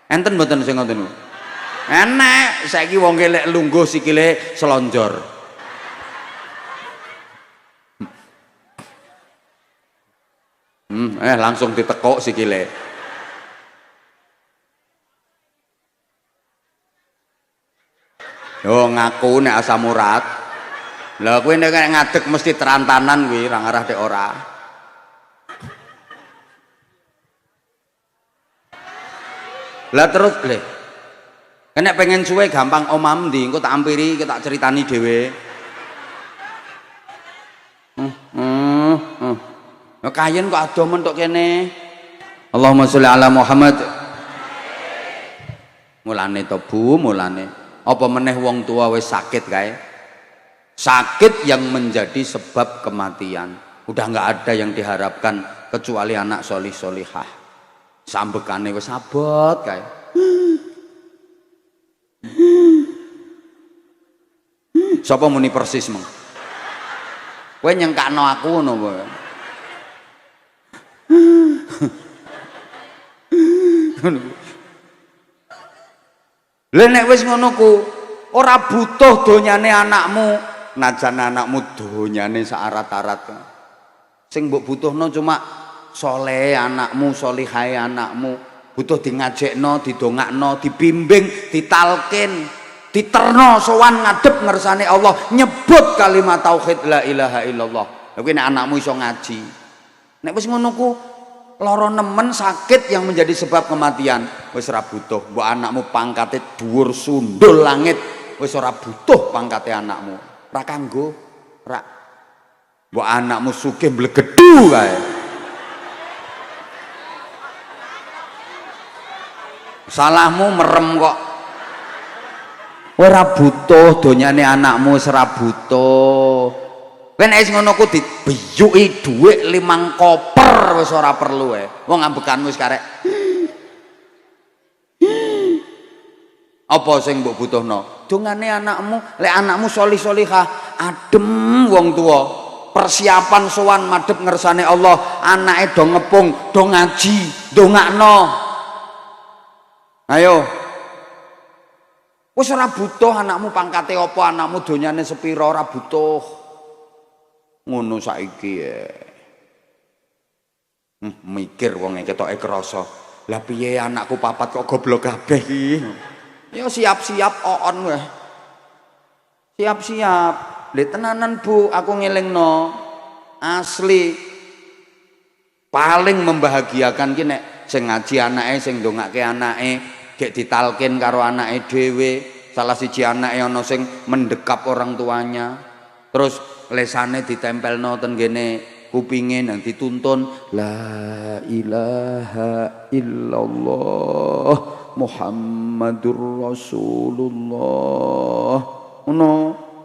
enten mboten sing ngoten niku enek saiki wong lek lungguh sikile selonjor langsung ditekuk sikile yo ngaku nek asam urat lah kowe nek ngadeg mesti terantanan kuwi ra ngarah dek ora lah terus le nek pengen suwe gampang omam ndi engko tak ampiri tak ceritani dhewe kayen kok ado mentok kene Allahumma sholli ala Muhammad mulane to Bu mulane apa meneh wong tua wis sakit kae sakit yang menjadi sebab kematian udah nggak ada yang diharapkan kecuali anak sholih sholihah sambekane wis abot kae Sapa muni persis mong? Kowe nyengkakno aku ngono kowe. Lah nek wis ngono ku ora butuh donyane anakmu, najan anakmu donyane saarat-arat. Sing mbok butuhno cuma soleh anakmu, solihae anakmu, butuh di ngajekno, didongakno, dibimbing, ditalkin, diterno sowan ngadep ngersane Allah, nyebut kalimat tauhid la ilaha illallah. Lha kuwi nek anakmu iso ngaji. Nek wis ngono ku lara nemen sakit yang menjadi sebab kematian, wis ora butuh. Mbok anakmu pangkate dhuwur sundul langit, wis ora butuh pangkate anakmu. Ora kanggo, ora. Mbok anakmu sugih mblegedu kae. Salahmu merem kok. Ora butuh donyane anakmu, ora butuh. Kowe nek ngono ku dibiyuki dhuwit 5 koper wis ora perlu wong ambekanmu wis karek. Apa sing mbok butuhno? Dongane anakmu, lek anakmu solih-solihah, adem wong tua. Persiapan sowan madhep ngersane Allah, anake do ngepung, do ngaji, ndongakno. Ayo. Wis ora butuh anakmu pangkate apa, anakmu donyane sepira, ora butuh. Ngono saiki mikir wong ketoke krasa. Lah piye anakku 4 kok goblok kabeh iki? Ya siap-siap oon wae. Siap-siap. Lha tenanan Bu, aku ngelingno. Asli paling membahagiakan ki nek sing ngaji anake, sing ndongake anake, gek ditalkin karo anake dhewe. Salah siji anake ana sing mendekap orang tuanya. Terus lesane ditempelno ten gene kupinge nang dituntun la ilaha illallah Muhammadur Rasulullah. Ngono,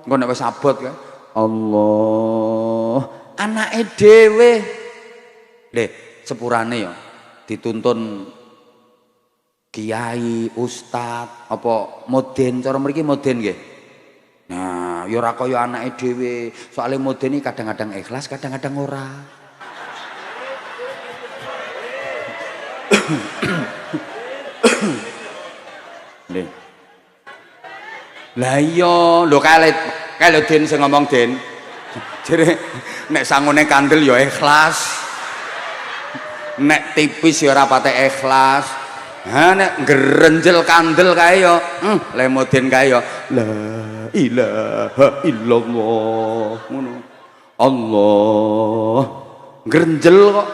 engko nek wis abot kae Allah anake dhewe. Leh, sepurane ya dituntun kiai, ustad, apa moden, cara mriki moden nggih. Nah, ya ora kaya anake dhewe. Soale modeni kadang-kadang ikhlas, kadang-kadang ora. Nih. Lah iya, lho kale Den sing ngomong Den. Jere nek sangune kandel ya ikhlas. Nek tipis ya ora pate ikhlas. Ha nek ngrenjel kandel kae ya, le moden kae ya la ilaha illallah ngono. Allah ngrenjel kok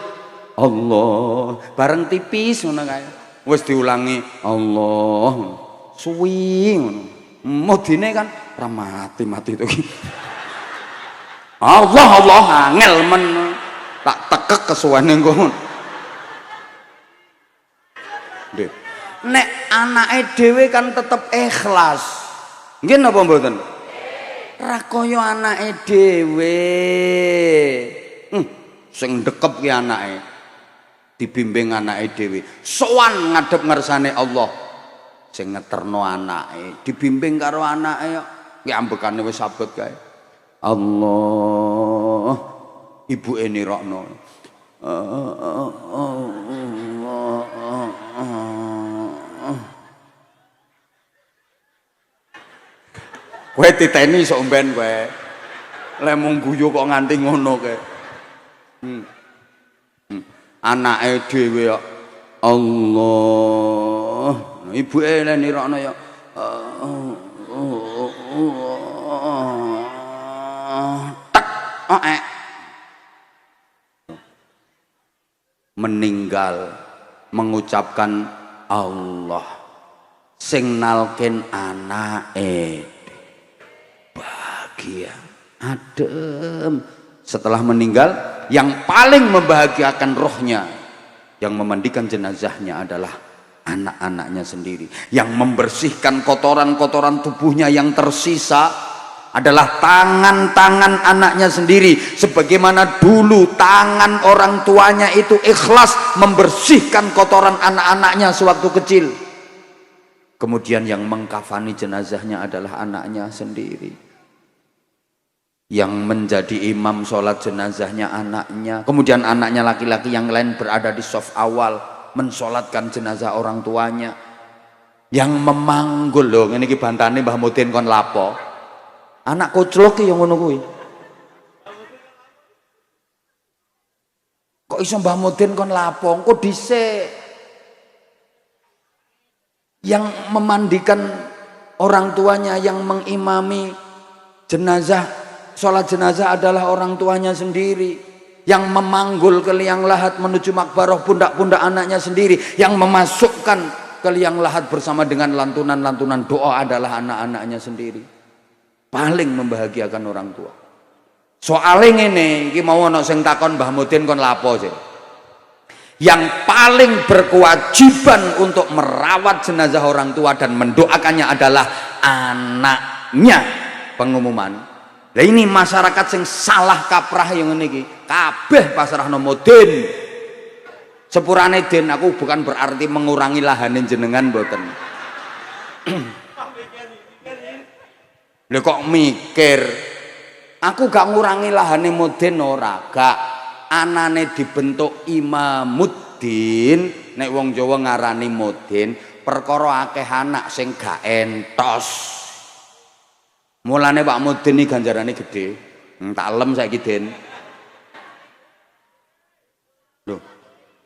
Allah bareng tipis ngono kae. Wis diulangi Allah suwi ngono. Modine kan ora mati-mati to iki. Allah angel men tak tekek kesuwane ngono. Nggih. Nek anake dhewe kan tetep ikhlas. Nggih napa mboten? Ra kaya anake dhewe. Sing ndekep ki anake. Dibimbing anake dhewe. Sowan ngadep ngersane Allah. Sing ngeterno anake, dibimbing karo anake kok. Ki ambekane wis abot kae. Allah ibuke nirokno. Kowe titeni sok mben kowe. Lek mung guyu kok nganti ngono kowe. Anake dhewe kok Allah. Ibuke lek nirokno ya tek meninggal mengucapkan Allah sing nalken anake bahagia adem. Setelah meninggal yang paling membahagiakan rohnya, yang memandikan jenazahnya adalah anak-anaknya sendiri. Yang membersihkan kotoran-kotoran tubuhnya yang tersisa adalah tangan-tangan anaknya sendiri. Sebagaimana dulu tangan orang tuanya itu ikhlas membersihkan kotoran anak-anaknya sewaktu kecil. Kemudian yang mengkafani jenazahnya adalah anaknya sendiri. yang menjadi imam sholat jenazahnya anaknya, kemudian anaknya laki-laki yang lain berada di saf awal mensolatkan jenazah orang tuanya, yang memanggul loh. Ini bantane Mbah Mudin kon lapo, anak kucluk yang ngono kuwi. Kok iso Mbah Mudin kon lapo? Engko dhisik yang memandikan orang tuanya, yang mengimami jenazah, sholat jenazah adalah orang tuanya sendiri, yang memanggul ke liang lahat menuju makbarah pundak-pundak anaknya sendiri, yang memasukkan ke liang lahat bersama dengan lantunan-lantunan doa adalah anak-anaknya sendiri. Paling membahagiakan orang tua. Soalnya ini mau ono sing takon Mbah Mudin kon lapo sih? Yang paling berkewajiban untuk merawat jenazah orang tua dan mendoakannya adalah anaknya. Pengumuman. Nah ini masyarakat sing salah kaprah yang ini kabeh pasrahno Mudin. Sepurane Den, aku bukan berarti mengurangi lahanin jenengan mboten. Lha kok mikir? Aku gak ngurangi lahane Mudin ora, gak. Anane dibentuk Imamuddin, nek wong Jawa ngarani Mudin, perkara akeh anak sing gak entos. Mulane Pak Mudin iki ganjarane gedhe. Tak lem saiki Den. Lho.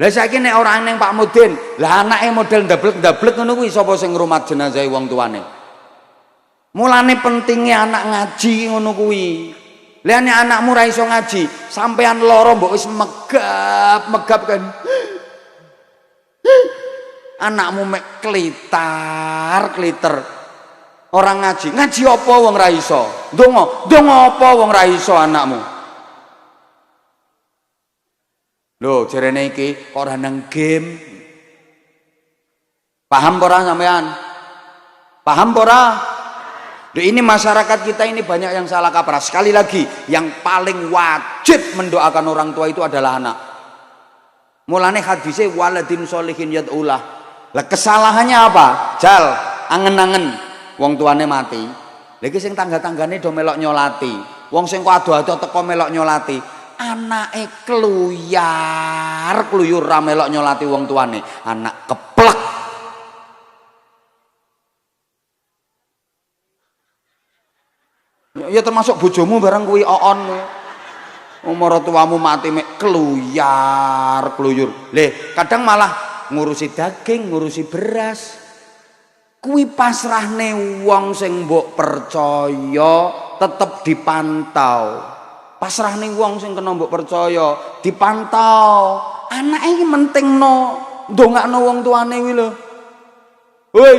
Lah saiki nek ora ning Pak Mudin, lah anake model ndablek-ndablek ngono kuwi sapa sing ngrumat jenazah wong tuane? Mulane pentingnya anak ngaji ngono kuwi. Lah nek anakmu ra iso ngaji, sampean lara mbok wis megap kan. Anakmu mek klitar-kliter. Orang ngaji apa wong ra iso? Ndonga apa wong ra iso anakmu? Lho, jarene iki kok ora nang game. Paham ora sampean? Paham ora? Loh, ini masyarakat kita ini banyak yang salah kaprah. Sekali lagi, yang paling wajib mendoakan orang tua itu adalah anak. Mulane hadisnya waladin sholihin yad'ulah. Lah kesalahannya apa? Jal, angen-angen wong tuane mati. Lagi sing tangga-tanggane do melok nyolati. Wong sing kok ado-ado teko melok nyolati. Anake kluyur ra melok nyolati wong tuane. Anak keplek. Ya termasuk bojomu barang kuwi oon kowe. Umur tuamu mati mek kluyur. Le, kadang malah ngurusi daging, ngurusi beras. Kuwi pasrahne wong sing mbok percaya tetep dipantau. Pasrahne wong sing kena mbok percaya dipantau. Anake iki mentingno ndongakno wong tuane kuwi lho. Hoi.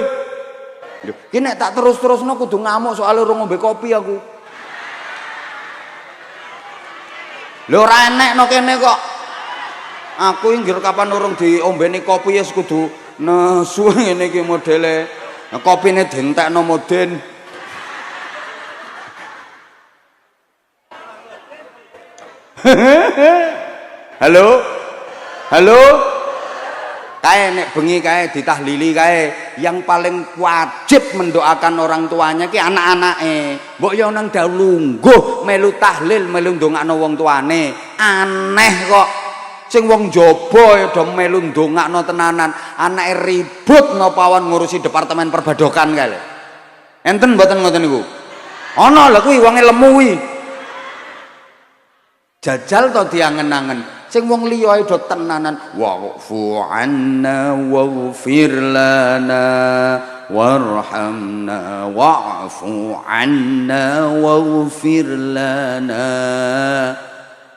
Lho, ki nek tak terus-terusno kudu ngamuk soal ora ngombe kopi aku. Lho ora enekno kene kok. Aku inggir kapan urung diombeni kopi ya kudu nesu ngene iki modele. Nah, kopine dientekno Mudin. Halo? Halo? Kae nek bengi kae ditahlili kae, yang paling wajib mendoakan orang tuanya ki anak-anake. Mbok yo nang dalu lungguh melu tahlil, melu ndongakno wong tuane. Aneh kok. Sing wong jaba ya do melu ndongakno tenanan, anake ribut nopawan ngurusi departemen perbadokan kae lho. Enten mboten ngoten niku? Ana lho kuwi wonge lemu kuwi. Jajal to diangen-angen. Sing wong liya ae do tenanan, wa'fu 'anna waghfir lana warhamna wa'fu 'anna waghfir lana.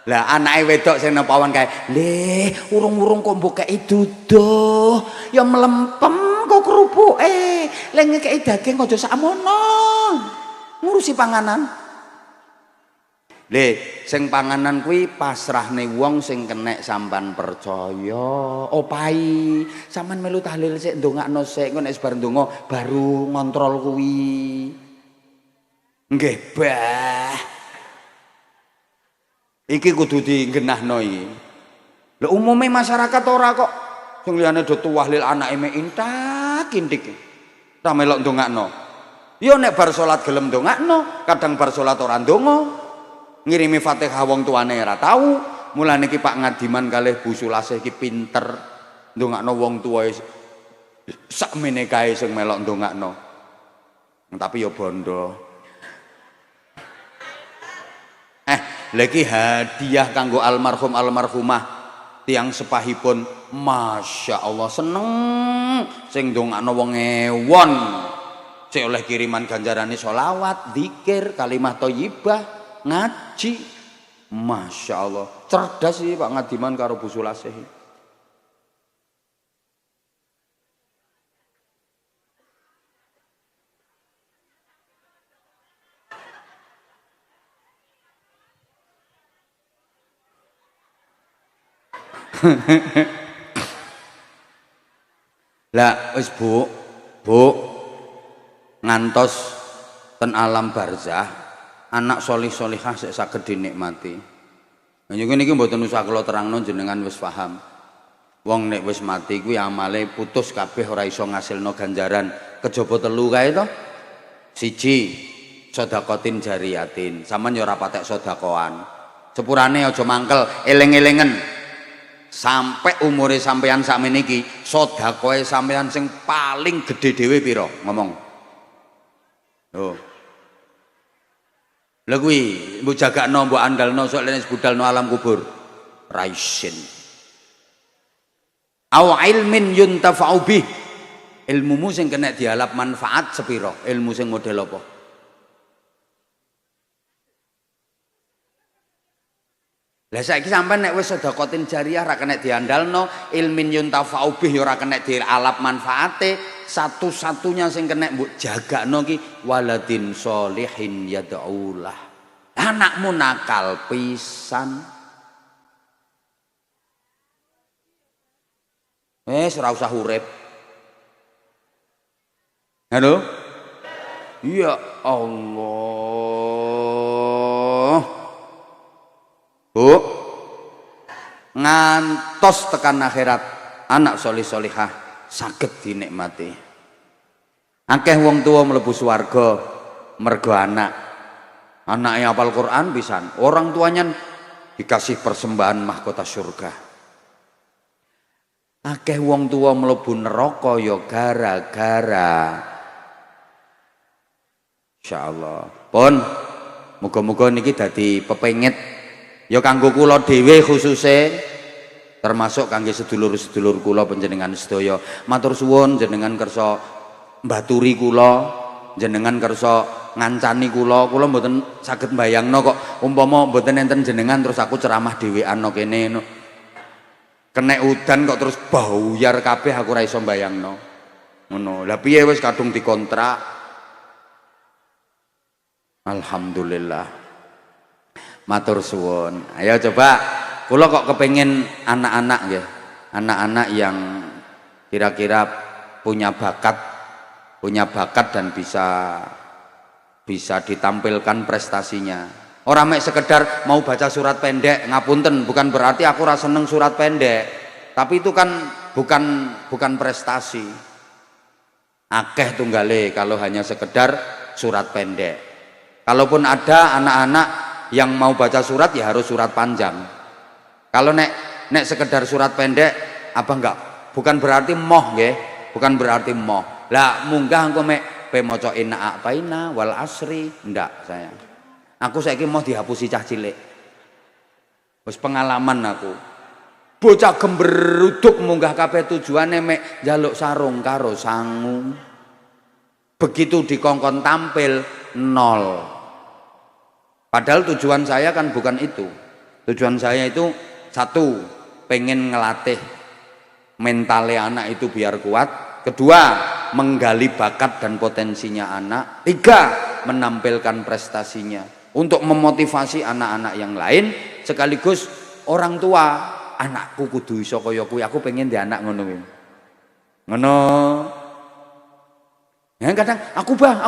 Lah anake wedok sing nepawan kae, "Le, urung-urung kok mbok kei duduh, ya mlempem kok kerupuke. Lah ngekeki daging aja sakmono. Ngurusi panganan." Le, sing panganan kuwi pasrahne wong sing kenek sampan percaya. Opahi, sampean melu tahlil sik ndongakno sik, engko nek bar ndonga baru ngontrol kuwi. Nggih, Bah. Iki kudu digenahno iki. Lha umume masyarakat ora kok. Sing liyane do tuwahlil anake mek intak-intik. Ta melok ndongakno. Ya nek bar salat gelem ndongakno, kadang bar salat ora ndonga. ngirimi Fatihah wong tuane ora tahu. Mulane iki Pak Ngadiman kalih Bu Sulasih iki pinter ndongakno wong tuwa sakmene kae sing melok ndongakno. Tapi ya bondo. Lha iki hadiah kanggo almarhum almarhumah tiang sepahipun, Masya Allah seneng sing ndongakno wong ewon sing oleh kiriman ganjarane sholawat, zikir, kalimah thayyibah, ngaji. Masya Allah cerdas sih Pak Ngadiman karo Bu Sulasih. Lah wis Bu ngantos ten alam barzah anak solih-solihah sik saged dinikmati. Njenengan niki mboten usah kula terangno jenengan wis paham. Wong nek wis mati kuwi amale putus kabeh ora iso ngasilno ganjaran kejaba telu kae to. Siji, sedekatin jariyatin. Sampeyan ya ora patek sedekahan. Sepurane aja mangkel, eling-elingen. Sampai umure sampeyan sakmene iki, sedekahe sampeyan sing paling gedhe dhewe pira? Ngomong. Oh. Lha kuwi mbok jagakno mbok andalno sok lene budalno alam kubur. Raisin. Au ilmin yuntafa'u bih. Ilmumu sing kena dialap manfaat sepira? Ilmu sing model apa? Lah saiki sampean nek wis sedekatin jariyah ra kena diandalno, ilmin yuntafa'u bih ya ora kena dialap manfaate, satu-satunya sing kena mbok jagakno ki waladin sholihin yad'ulah. Anakmu nakal pisan. Wis ora usah urip. Halo? Ya Allah. Bu, ngantos tekan akhirat anak solih solihah saged dinikmati. Akeh wong tua mlebu swarga mergo anaknya hafal Quran pisan, orang tuanya dikasih persembahan mahkota surga. Akeh wong tua mlebu neraka ya gara-gara insyaallah. Pun muga-muga niki dadi pepengit ya kanggo kula dhewe khususe, termasuk kangge sedulur-sedulur kula panjenengan sedaya. Matur suwun jenengan kersa mbaturi kula, jenengan kersa ngancani kula mboten saged mbayangno kok umpama mboten enten jenengan terus aku ceramah dhewean no kene no. Kenek udan kok terus bauyar kabeh aku ora iso mbayangno. Ngono. Lah piye wis kadung dikontrak. Alhamdulillah. Matur suwun. Ayo coba kula kok kepengin anak-anak ya. Anak-anak yang kira-kira punya bakat dan bisa ditampilkan prestasinya. Orang mek sekedar mau baca surat pendek, ngapunten, bukan berarti aku ora seneng surat pendek. Tapi itu kan bukan prestasi. Akeh tunggale kalau hanya sekedar surat pendek. Kalaupun ada anak-anak yang mau baca surat ya harus surat panjang. Kalau nek sekedar surat pendek apa enggak? Bukan berarti moh nggih, bukan berarti moh. Lah munggah engko mek pe maca inna a'taina wal asri, ndak saya. Aku saiki mau dihapusi cah cilik. Wis pengalaman aku. Bocah gemberuduk munggah kabeh tujuane mek njaluk sarung karo sangu. Begitu dikongkon tampil nol. Padahal tujuan saya kan bukan itu. Tujuan saya itu satu, pengen ngelatih mentalnya anak itu biar kuat. Kedua, menggali bakat dan potensinya anak. Tiga, menampilkan prestasinya. Untuk memotivasi anak-anak yang lain. Sekaligus orang tua, anakku kudu iso kaya kuwi, aku pengen di anak ngono kuwi. Ngono. Ya kadang aku bah.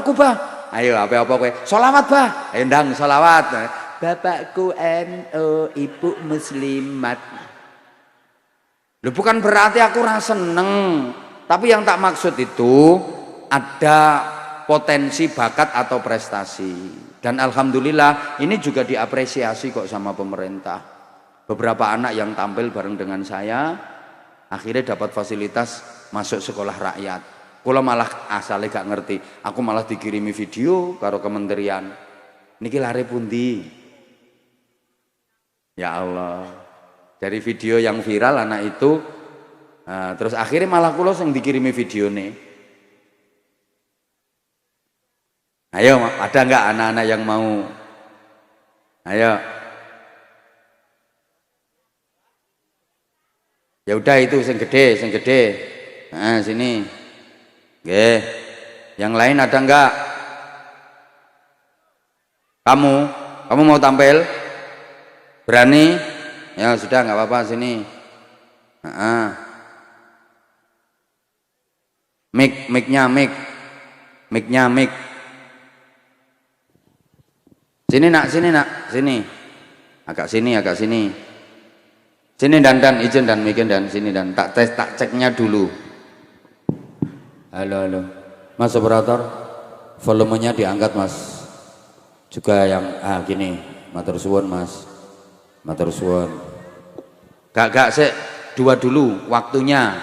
Ayo apa-apa kowe? Sholawat bah. Ayo ndang sholawat. Bapakku NU, ibu muslimat. Loh, bukan berarti aku rasa seneng. Tapi yang tak maksud itu ada potensi, bakat atau prestasi. Dan alhamdulillah ini juga diapresiasi kok sama pemerintah. Beberapa anak yang tampil bareng dengan saya akhirnya dapat fasilitas masuk sekolah rakyat. Kula malah asale gak ngerti, aku malah dikirimi video karo kementerian. Niki lare pundi? Ya Allah. Dari video yang viral anak itu, terus akhirnya malah kula sing dikirimi video nih. Ayo, ada nggak anak-anak yang mau? Ayo. Ya udah itu sing gede, sing gede. Nah, sini. Oke. Yang lain ada nggak? Kamu mau tampil? Berani? Ya sudah nggak apa-apa sini. Mic-nya. Sini nak, sini. Agak sini. Sini dan izin dan mikin dan sini dan tak ceknya dulu. Halo. Mas operator, volumenya diangkat Mas. Juga yang gini, matur suwun Mas. Matur suwun. Gak sik, dua dulu waktunya.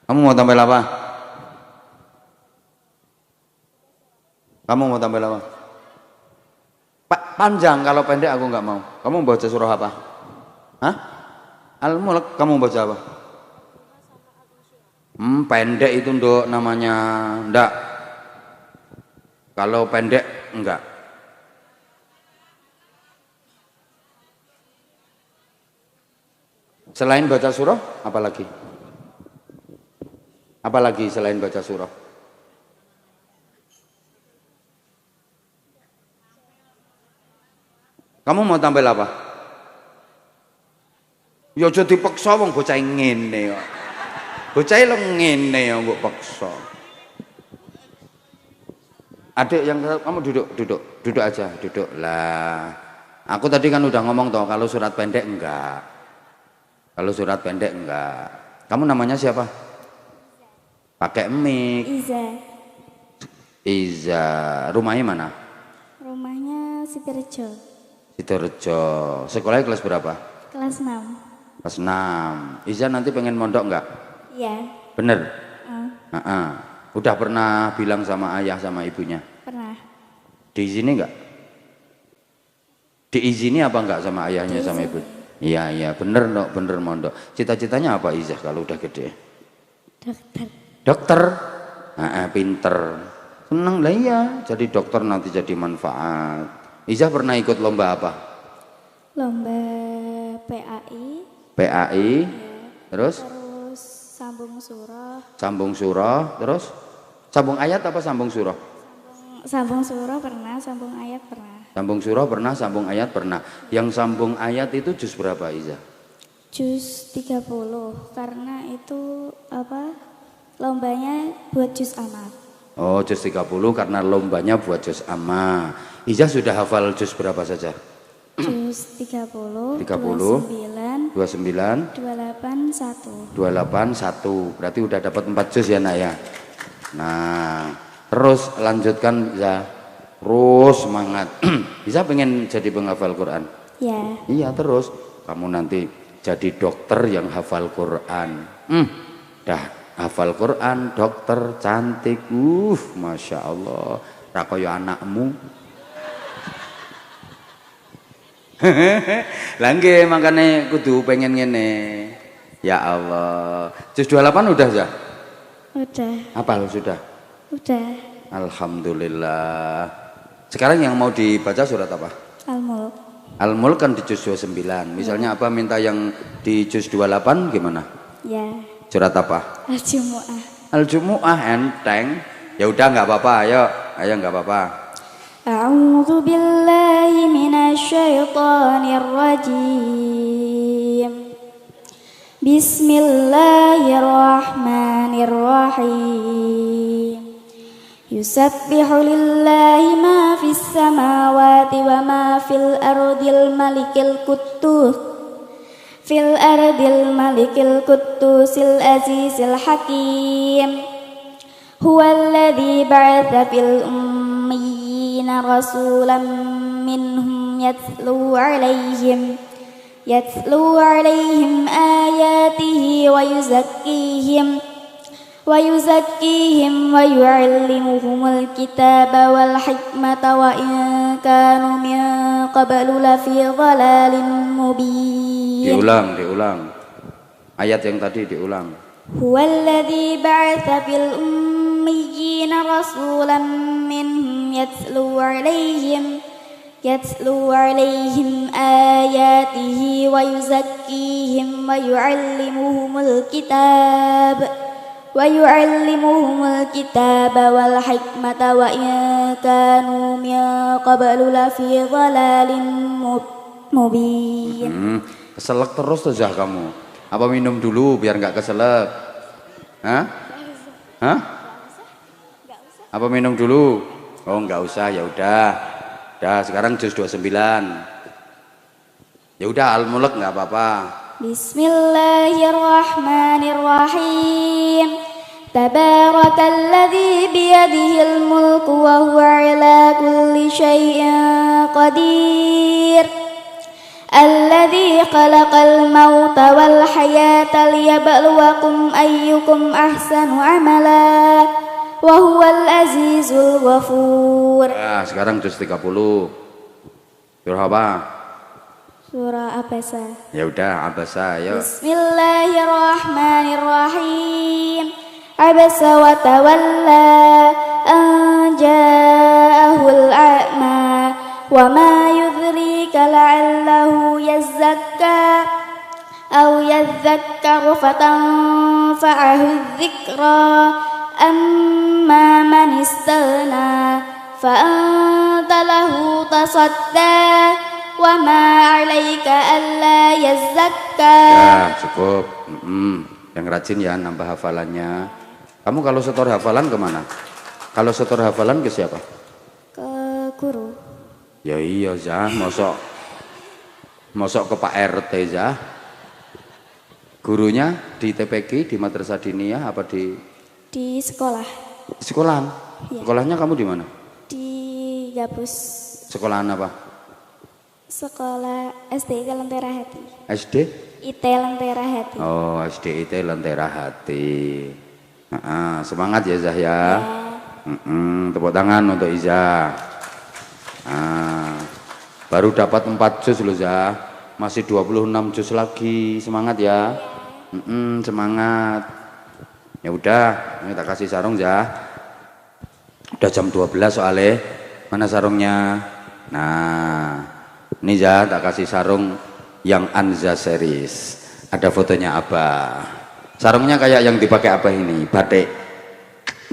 Kamu mau tampil apa? Kamu mau tampil apa? Panjang, kalau pendek aku nggak mau. Kamu baca surah apa? Hah? Al-Mulk, kamu baca apa? Pendek itu nduk namanya, ndak. Kalau pendek enggak. Selain baca surah, apa lagi? Apa lagi selain baca surah? Kamu mau tampil apa? Ya aja dipaksa wong bocah ngene kok. Bocah lho ngene ya kok paksa. Adik yang kamu duduk aja, duduk lah. Aku tadi kan udah ngomong toh kalau surat pendek enggak. Kalau surat pendek enggak. Kamu namanya siapa? Pakai mic. Iza. Rumahnya mana? Rumahnya Sidoarjo. Sidoarjo. Sekolahnya kelas berapa? Kelas 6. Kelas 6. Iza nanti pengen mondok enggak? Iya. Bener? Udah pernah bilang sama ayah sama ibunya? Pernah. Diizini enggak? Diizini apa enggak sama ayahnya sama ibu? Iya bener no, bener mondok. Cita-citanya apa Iza kalau udah gede? Dokter. Pinter. Seneng lah iya. Jadi dokter nanti jadi manfaat. Iza pernah ikut lomba apa? Lomba PAI. PAI. Ya. Terus sambung surah. Terus sambung ayat apa sambung surah? Sambung surah pernah, sambung ayat pernah. Sambung surah pernah, sambung ayat pernah. Yang sambung ayat itu juz berapa Iza? Juz 30 karena itu lombanya buat juz amma. Oh, juz 30 karena lombanya buat juz amma. Iza sudah hafal juz berapa saja? Juz 30, 29, 28, 1. Berarti udah dapat 4 juz ya nak ya. Nah, terus lanjutkan ya. Terus semangat. Bisa pengen jadi penghafal Quran? Ya. Iya, terus kamu nanti jadi dokter yang hafal Quran. Dah hafal Quran, dokter cantik. Masya Allah. Rakoyo anakmu. Langge makanya kudu pengen ngene. Ya Allah. Juz 28 udah ya? Udah. Hafal sudah? Udah. Alhamdulillah. Sekarang yang mau dibaca surat apa? Al-Mulk. Al-Mulk kan di juz 29. Misalnya apa minta yang di juz 28 gimana? Ya. Surat apa? Al-Jumu'ah. Al-Jumu'ah enteng. Ya udah nggak apa-apa, ayo nggak apa-apa. A'udzu billahi minasyaitonir rajim. Bismillahirrahmanirrahim. Yusabbihu lillahi ma fis samawati wa ma fil ardil malikil quddus. Fil ardil malikil quddusil azizil hakim. Huwallazi ba'atsa fil ummiyina rasulan minhum yatlu 'alaihim ayatihi wa yuzakkihim wa yu'allimuhumul kitaba wal hikmata wa in kanu min qablu lafi dhalalin mubin. Diulang. Ayat yang tadi diulang. Huwallazi ba'atsa fil ummiyina rasulan minhum yatlu 'alaihim ayatihi wa yuzakkihim wa yu'allimuhumul kitaba wal hikmata wa in kanu min qablu lafi dhalalin mubin. Keselak terus tuh Zah kamu. Apa minum dulu biar nggak keselak? Hah? Apa minum dulu? Oh nggak usah, ya udah. Dah sekarang juz 29. Ya udah Al-Mulk nggak apa-apa. Bismillahirrahmanirrahim. Tabarakalladzi biyadihil mulku wa huwa ala kulli syai'in qadir. Alladzi khalaqal mauta wal hayata liyabluwakum ayyukum ahsanu amala wa huwal azizul ghafur. Nah, sekarang juz 30. Surah apa? Surah Abasa. Ya udah Abasa, ayo. Bismillahirrahmanirrahim. Abasa wa tawalla an ja'ahul a'ma wa ma yudhrika la'allahu yazzakka aw yadhakkaru fatanfa'ahu dzikra amma man istaghna fa anta lahu tasadda wa ma 'alaika alla yazzakka. Ya cukup. Yang rajin ya nambah hafalannya. Kamu kalau setor hafalan kemana? Kalau setor hafalan ke siapa? Ke guru. Ya iya Zah, mosok ke Pak RT Zah. Gurunya di TPQ, di Madrasah Diniyah apa di sekolah? Di sekolahan. Ya. Sekolahnya kamu di mana? Di Gabus. Sekolahan apa? Sekolah SD Lentera Hati. SD? IT Lentera Hati. Oh, SD IT Lentera Hati. Semangat ya Zah ya. Tepuk tangan untuk Iza. Baru dapat 4 juz loh Zah. Masih 26 juz lagi. Semangat ya. Semangat. Ya udah, ini tak kasih sarung Zah. Udah jam 12 soalnya. Mana sarungnya? Nah, ini Zah tak kasih sarung yang Anza series. Ada fotonya Abah. Sarungnya kayak yang dipakai Abah ini, batik.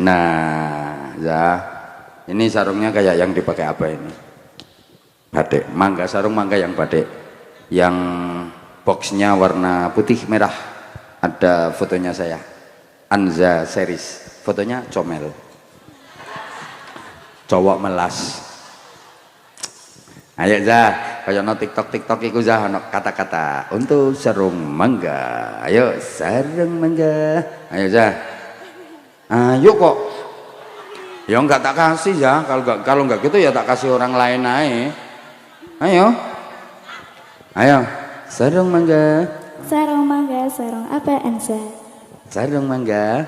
Nah, Zah, ini sarungnya kayak yang dipakai Abah ini. Batik, mangga, sarung mangga yang batik. Yang boxnya warna putih merah. Ada fotonya saya. Anza series. Fotonya comel. Cowok melas. Ayo Zah, kayak no TikTok iku Zah no kata-kata untuk sarung mangga. Ayo sarung mangga. Ayo Zah. Ayo kok. Ya enggak tak kasih Zah. Kalau enggak gitu ya tak kasih orang lain aja. Ayo. Sarung mangga. Sarung mangga, sarung apa Anza? Sarung mangga.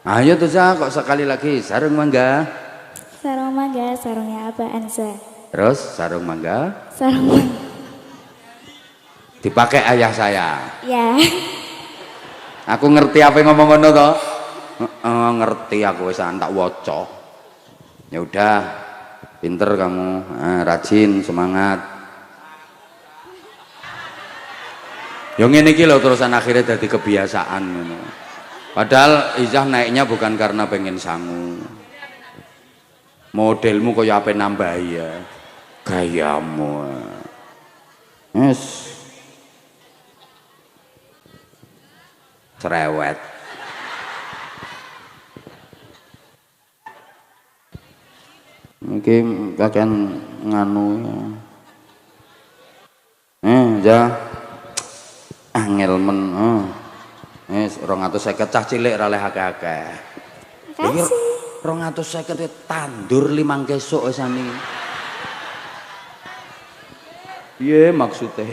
Ayo tuh Zah, kok sekali lagi sarung mangga. Sarung mangga, sarungnya apa Anza? Terus sarung mangga. Sarung mangga. Dipakai ayah saya. Ya. Aku ngerti apa yang ngomong ngono toh. Ngerti aku wis tak waca. Ya udah, pinter kamu, rajin, semangat. Yang ngene iki lho terusan akhirnya dadi kebiasaan ngono. Padahal Izah naiknya bukan karena pengen sangu. Modelmu kaya apa nambahi ya. Gayamu. Yes. Cerewet. Mungkin kakek nganu ya. Zah. angel men. Wis 250 cah cilik ra oleh akeh-akeh. Makasih. 250 tandur 5 kesuk wis sami. Piye maksude?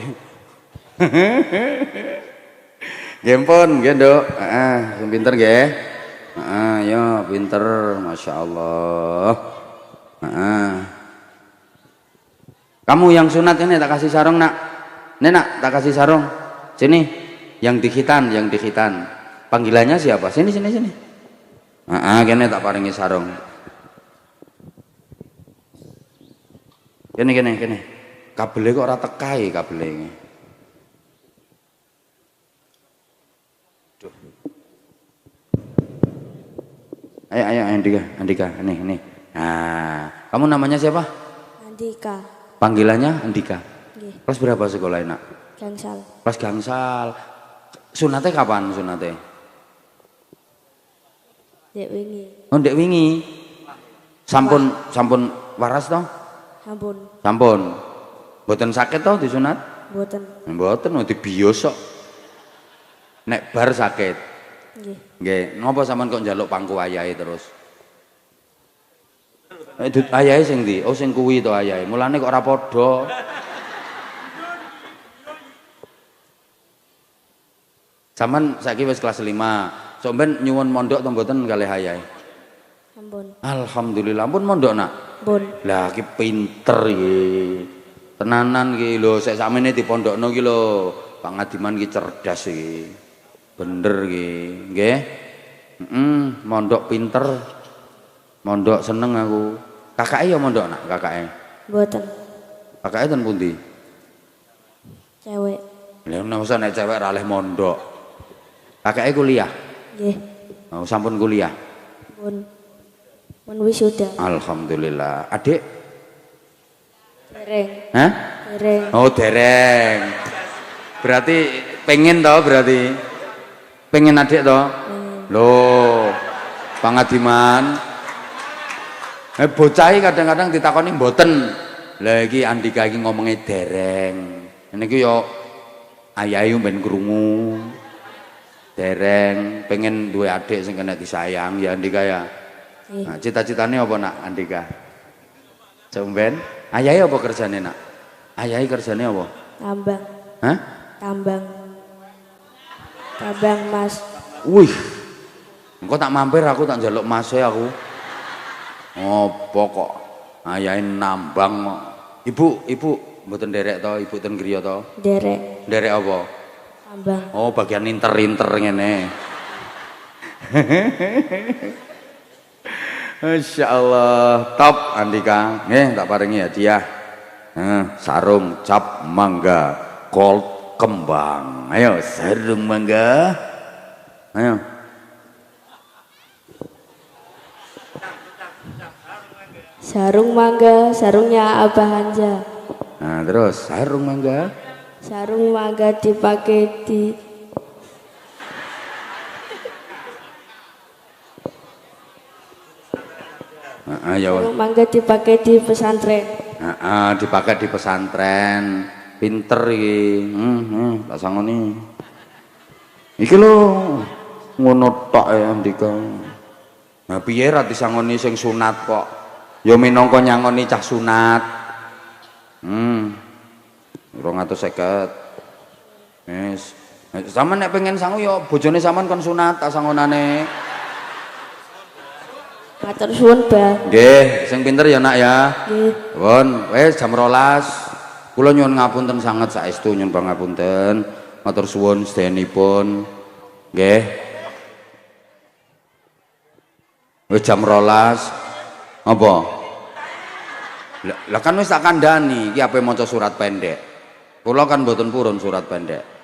Nggih pun, nggih, Nduk. Heeh, sing pinter nggih. Heeh, ya pinter, masyaallah. Heeh. Kamu yang sunat ini tak kasih sarung, Nak. Nih, Nak, tak kasih sarung. Sini. Yang dikhitan, yang dikhitan. Panggilannya siapa? Sini, sini, sini. Heeh, kene tak paringi sarung. Kene, kene, kene. Kabele kok ora tekai kabele iki. Ayo, ayo, Andika, Andika, ini. Nah, kamu namanya siapa? Andika. Panggilannya Andika. Nggih. Kelas berapa sekolah Nak? Gangsal. Kelas gangsal. Sunate kapan sunate? Dek wingi. Oh, ndek wingi. Sampun waras toh? Ampun. Sampun. Mboten sakit toh disunat? Mboten. Mboten, dibios kok. Nek bar sakit. Nggih. Nggih, ngopo sampean kok njaluk pangku ayahe terus? Ayahe sing ndi? Oh sing kuwi to ayahe. Mulane kok ora padha. Sampeyan saiki wis kelas 5. Sampeyan nyuwun mondok to mboten kalih ayahe? Ampun. Alhamdulillah, ampun mondok Nak. Ampun. Lah iki pinter iki. Tenanan iki lho, sek sakmene dipondokno iki lho. Pak Ngadiman iki cerdas iki. Bener iki, nggih. Mondok pinter. Mondok seneng aku. Kakake ya mondok Nak, kakake. Mboten. Kakake ten pundi? Cewek. Lah nek nek cewek ra oleh mondok. Kakake kuliah. Nggih. Oh, sampun kuliah. Ampun. Mun wisuda. Alhamdulillah. Adik? Dereng. Hah? Dereng. Oh, dereng. Berarti pengen toh berarti. Pengen adik toh? Loh. Pangadiman. Bocah kadang-kadang ditakoni mboten. Lah iki Andika iki ngomongnya dereng. Niku yo ayahe ben krungu. Dereng, pengen duwe adik sing kena disayang ya Andika ya. Nah, cita-citane apa Nak Andika? Jomben, ayahe apa kerjane Nak? Ayahe kerjane apa? Tambang. Hah? Tambang. Tambang Mas. Wih. Engko tak mampir aku tak njaluk mase aku. Apa kok ayahe nambang kok. Ibu mboten nderek to, ibu ten griya to? Derek. Nderek apa? Tambang. Oh, bagian inter-inter ngene. Masyaallah, top Andika. Nggih, tak paringi hadiah. Sarung cap mangga gold kembang. Ayo, sarung mangga. Ayo. Sarung mangga, sarungnya Abah Hanja. Nah, terus sarung mangga. Sarung mangga dipakai di sarung mangga dipakai di pesantren. Dipakai di pesantren. Pinter iki. Tak sangoni. Iki lho ngono tok ya Andika. Nah, piye ra disangoni sing sunat kok? Ya minangka nyangoni cah sunat. 250. Wis. Sampeyan nek pengen sangu ya bojone sampean kon sunat tak sangonane. Matur suwun, Mbah. Nggih, sing pinter ya Nak ya. Nggih. Pun, wis jam 12. Kula nyuwun ngapunten sanget saestu nyuwun pangapunten. Matur suwun sedayanipun. Nggih. Wis jam 12. Apa? Lah kan wis tak kandhani iki ape maca surat pendek. Kula kan mboten purun surat pendek.